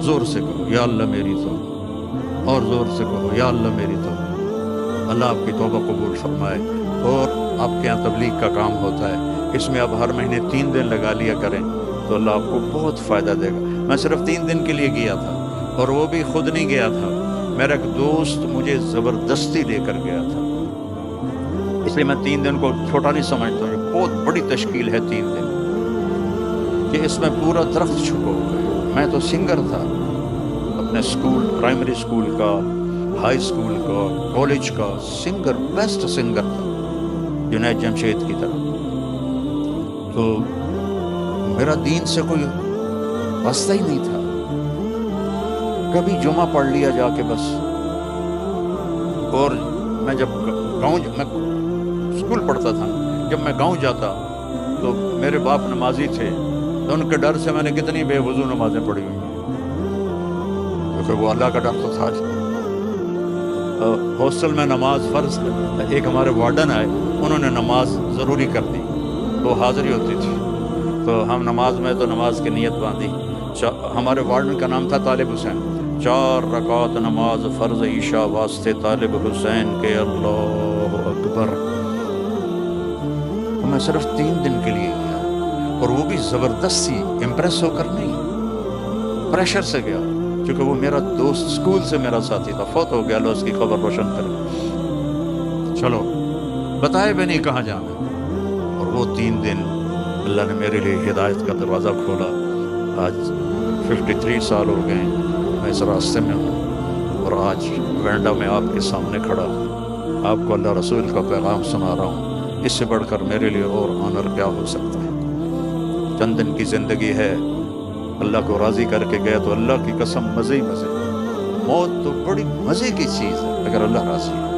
زور سے کہو یا اللہ میری توبہ، اور زور سے کہو یا اللہ میری توبہ۔ اللہ آپ کی توبہ قبول فرمائے۔ اور آپ کے یہاں تبلیغ کا کام ہوتا ہے، اس میں آپ ہر مہینے 3 دن لگا لیا کریں تو اللہ آپ کو بہت فائدہ دے گا۔ میں صرف 3 دن کے لیے گیا تھا، اور وہ بھی خود نہیں گیا تھا، میرا ایک دوست مجھے زبردستی لے کر گیا تھا، اس لیے میں 3 دن کو چھوٹا نہیں سمجھتا ہوں، یہ بہت بڑی تشکیل ہے 3 دن کہ اس میں پورا درخت چھپا ہوا ہے۔ میں تو سنگر تھا اپنے اسکول، پرائمری اسکول کا، ہائی اسکول کا، کالج کا سنگر، بیسٹ سنگر تھا جنید جمشید کی طرح۔ تو میرا دین سے کوئی واسطہ ہی نہیں تھا، کبھی جمعہ پڑھ لیا جا کے بس۔ اور میں جب گاؤں، میں اسکول پڑھتا تھا، جب میں گاؤں جاتا تو میرے باپ نمازی تھے، تو ان کے ڈر سے میں نے کتنی بے وضو نمازیں پڑھی ہوئی ہیں، کیونکہ وہ اللہ کا ڈر تو تھا۔ ہاسٹل میں نماز فرض، ایک ہمارے وارڈن آئے، انہوں نے نماز ضروری کر دی، تو حاضری ہوتی تھی، تو ہم نماز میں تو نماز کی نیت باندھی۔ ہمارے وارڈن کا نام تھا طالب حسین، 4 رکعت نماز فرض عشاء واسطے طالب حسین کے، اللہ اکبر۔ تو میں صرف 3 دن کے لیے گیا، اور وہ بھی زبردستی، امپریس ہو کر نہیں، پریشر سے گیا، کیونکہ وہ میرا دوست اسکول سے میرا ساتھی تھا، فوت ہو گیا، اللہ اس کی خبر روشن کرے۔ چلو بتائے بھی نہیں کہاں جانا، اور وہ 3 دن اللہ نے میرے لیے ہدایت کا دروازہ کھولا۔ آج 53 سال ہو گئے میں اس راستے میں ہوں، اور آج وینڈا میں آپ کے سامنے کھڑا ہوں، آپ کو اللہ رسول کا پیغام سنا رہا ہوں۔ اس سے بڑھ کر میرے لیے اور آنر کیا ہو سکتا ہے؟ چند دن کی زندگی ہے، اللہ کو راضی کر کے گئے تو اللہ کی قسم مزے ہی مزے۔ موت تو بڑی مزے کی چیز ہے اگر اللہ راضی ہے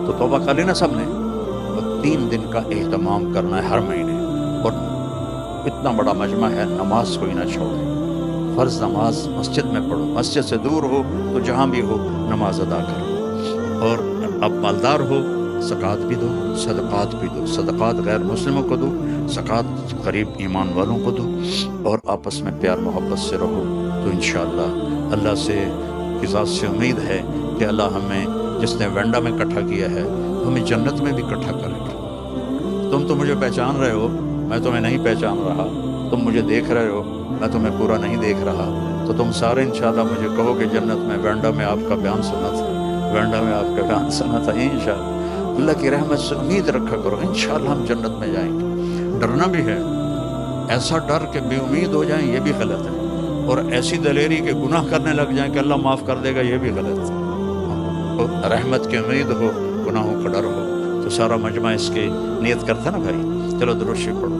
تو۔ توبہ کر لینا سب نے، اور 3 دن کا اہتمام کرنا ہے ہر مہینے، اور اتنا بڑا مجمع ہے، نماز کوئی نہ چھوڑے، فرض نماز مسجد میں پڑھو، مسجد سے دور ہو تو جہاں بھی ہو نماز ادا کرو، اور اب مالدار ہو زکوٰۃ بھی دو، صدقات بھی دو، صدقات غیر مسلموں کو دو، زکوٰۃ قریب ایمان والوں کو دو، اور آپس میں پیار محبت سے رہو، تو انشاءاللہ اللہ سے کی ذات سے امید ہے کہ اللہ ہمیں، جس نے وینڈا میں اکٹھا کیا ہے، ہمیں جنت میں بھی اکٹھا کرے گا۔ تم تو مجھے پہچان رہے ہو، میں تمہیں نہیں پہچان رہا، تم مجھے دیکھ رہے ہو، میں تمہیں پورا نہیں دیکھ رہا، تو تم سارے انشاءاللہ مجھے کہو کہ جنت میں وینڈا میں آپ کا بیان سنا تھا، گانڈا میں آپ کا گان سنا تھا انشاءاللہ اللہ کی رحمت سے امید رکھا کرو انشاءاللہ ہم جنت میں جائیں گے. ڈرنا بھی ہے، ایسا ڈر کہ بے امید ہو جائیں یہ بھی غلط ہے، اور ایسی دلیری کہ گناہ کرنے لگ جائیں کہ اللہ معاف کر دے گا یہ بھی غلط ہے. رحمت کی امید ہو، گناہوں کا ڈر ہو، تو سارا مجمع اس کی نیت کرتا نا بھائی. چلو درود شریف پڑھو.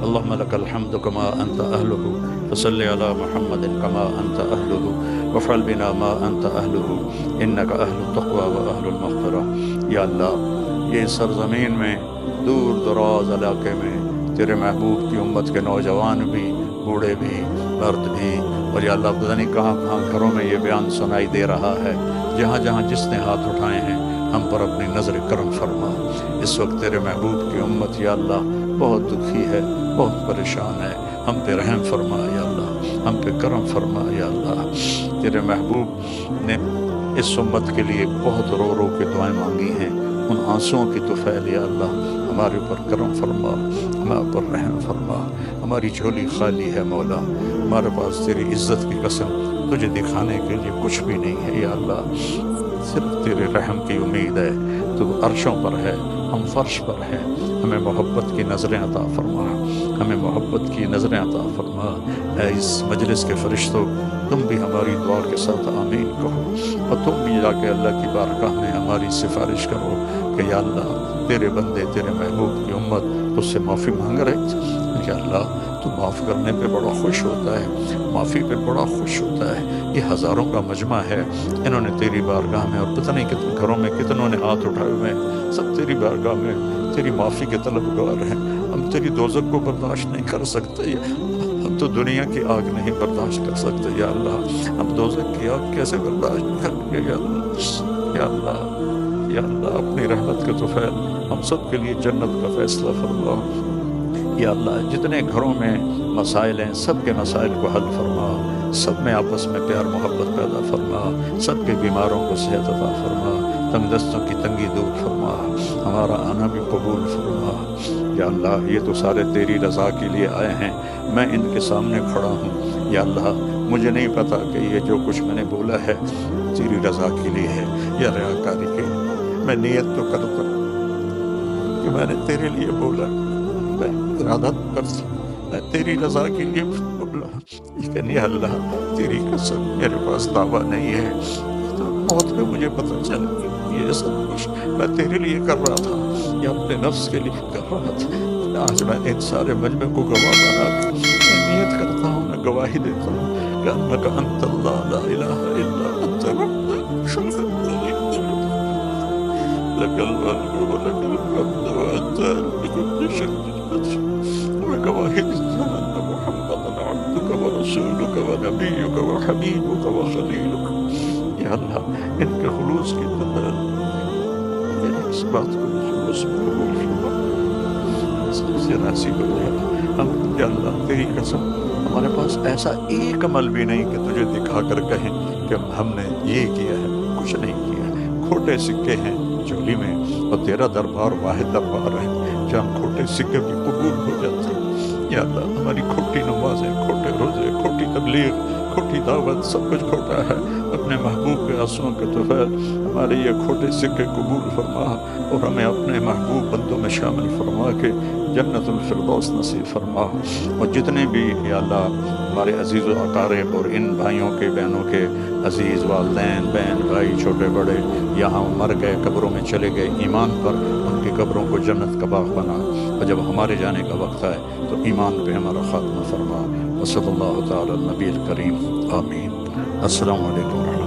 اللہم لک الحمد کما انت اہلہ فصلی علی محمد کما انت اہلہ وفعل بنا ما انت اہلہ انک اہل التقوی و اہل المغفرہ. یا اللہ یہ سرزمین میں دور دراز علاقے میں تیرے محبوب کی امت کے نوجوان بھی، بوڑھے بھی، مرد بھی، اور یا اللہ پتہ نہیں کہاں کہاں گھروں میں یہ بیان سنائی دے رہا ہے، جہاں جہاں جس نے ہاتھ اٹھائے ہیں ہم پر اپنی نظر کرم فرما. اس وقت تیرے محبوب کی امت یا اللہ بہت دکھی ہے، بہت پریشان ہے، ہم پہ رحم فرما یا اللہ، ہم پہ کرم فرما یا اللہ. تیرے محبوب نے اس امت کے لیے بہت رو رو کے دعائیں مانگی ہیں، ان آنسوؤں کی طفیل یا اللہ ہمارے اوپر کرم فرما، ہمارے اوپر رحم فرما. ہماری جھولی خالی ہے مولا، ہمارے پاس تیری عزت کی قسم تجھے دکھانے کے لیے کچھ بھی نہیں ہے یا اللہ، صرف تیرے رحم کی امید ہے. تو عرشوں پر ہے، ہم فرش پر ہیں، ہمیں محبت کی نظریں عطا فرما، ہمیں محبت کی نظریں عطا فرما. اے اس مجلس کے فرشتوں تم بھی ہماری دعا کے ساتھ آمین کہو، اور تم بھی جا کے اللہ کی بارگاہ میں ہماری سفارش کرو کہ یا اللہ تیرے بندے تیرے محبوب کی امت تجھ سے معافی مانگ رہے. یا اللہ تو معاف کرنے پہ بڑا خوش ہوتا ہے، معافی پہ بڑا خوش ہوتا ہے. یہ ہزاروں کا مجمع ہے، انہوں نے تیری بارگاہ میں، اور پتہ نہیں کتنے گھروں میں کتنوں نے ہاتھ اٹھائے ہوئے ہیں، سب تیری بارگاہ میں تیری معافی کے طلبگار ہیں. ہم تیری دوزخ کو برداشت نہیں کر سکتے، ہم تو دنیا کی آگ نہیں برداشت کر سکتے یا اللہ، ہم دوزخ کی آگ کیسے برداشت کریں گے یا اللہ. یا اللہ یا اللہ اپنی رحمت کے طفیل ہم سب کے لیے جنت کا فیصلہ فرما. یا اللہ جتنے گھروں میں مسائل ہیں سب کے مسائل کو حل فرما، سب میں آپس میں پیار محبت پیدا فرما، سب کے بیماروں کو صحت عطا فرما، تنگ دستوں کی تنگی دور فرما، ہمارا آنا بھی قبول فرما. یا اللہ یہ تو سارے تیری رضا کے لیے آئے ہیں، میں ان کے سامنے کھڑا ہوں. یا اللہ مجھے نہیں پتا کہ یہ جو کچھ میں نے بولا ہے تیری رضا کے لیے ہے یا ریاکاری کے لیے. میں نیت تو کرتا کہ میں نے تیرے لیے بولا، میں ارادہ کرتا میں تیری رضا کے لیے بولا، لیکن یا اللہ تیری قسم میرے پاس دعویٰ نہیں ہے. تو موت میں مجھے پتہ چلا یہ سب کچھ میں تیرے لیے کر رہا تھا یا اپنے نفس کے لیے کر رہا تھا. آج میں ان سارے مجمع کو گواہ بنا کے میں نیت کرتا ہوں، میں گواہی دیتا ہوں کہ انک انت اللہ لا الہ الا انت لک الملک ولک الحمد وانت بكل شيء قدير. میں گواہی دیتا ہوں ان محمدا عبدک ورسولک ونبیک وحبیبک وخلیلک. یا اللہ ان کے خلوص کی طرح اس بات کو خلوص میں قبول فرما، سے نصیب ہو جائے. ہم یا اللہ تیری قسم ہمارے پاس ایسا ایک عمل بھی نہیں کہ تجھے دکھا کر کہیں کہ ہم نے یہ کیا ہے، کچھ نہیں کیا ہے. کھوٹے سکے ہیں چولی میں، اور تیرا دربار واحد دربار ہے جہاں کھوٹے سکے بھی قبول ہو جاتے ہیں. یا اللہ ہماری کھوٹی نمازیں، کھوٹے روزے، کھوٹی تبلیغ، کھوٹی دعوت سب کچھ کھوٹا ہے. اپنے محبوب کے آنسوؤں کے طفیل ہمارے یہ کھوٹے سکے قبول فرما، اور ہمیں اپنے محبوب بندوں میں شامل فرما کے جنت الفردوس نصیب فرما. اور جتنے بھی یا اللہ ہمارے عزیز و اقارب اور ان بھائیوں کے بہنوں کے عزیز والدین بہن بھائی چھوٹے بڑے یہاں مر گئے، قبروں میں چلے گئے ایمان پر، ان کی قبروں کو جنت کا باغ بنا، اور جب ہمارے جانے کا وقت آئے تو ایمان پہ ہمارا خاتمہ فرما. وصلی اللہ تعالی النبی الکریم آمین. السلام علیکم.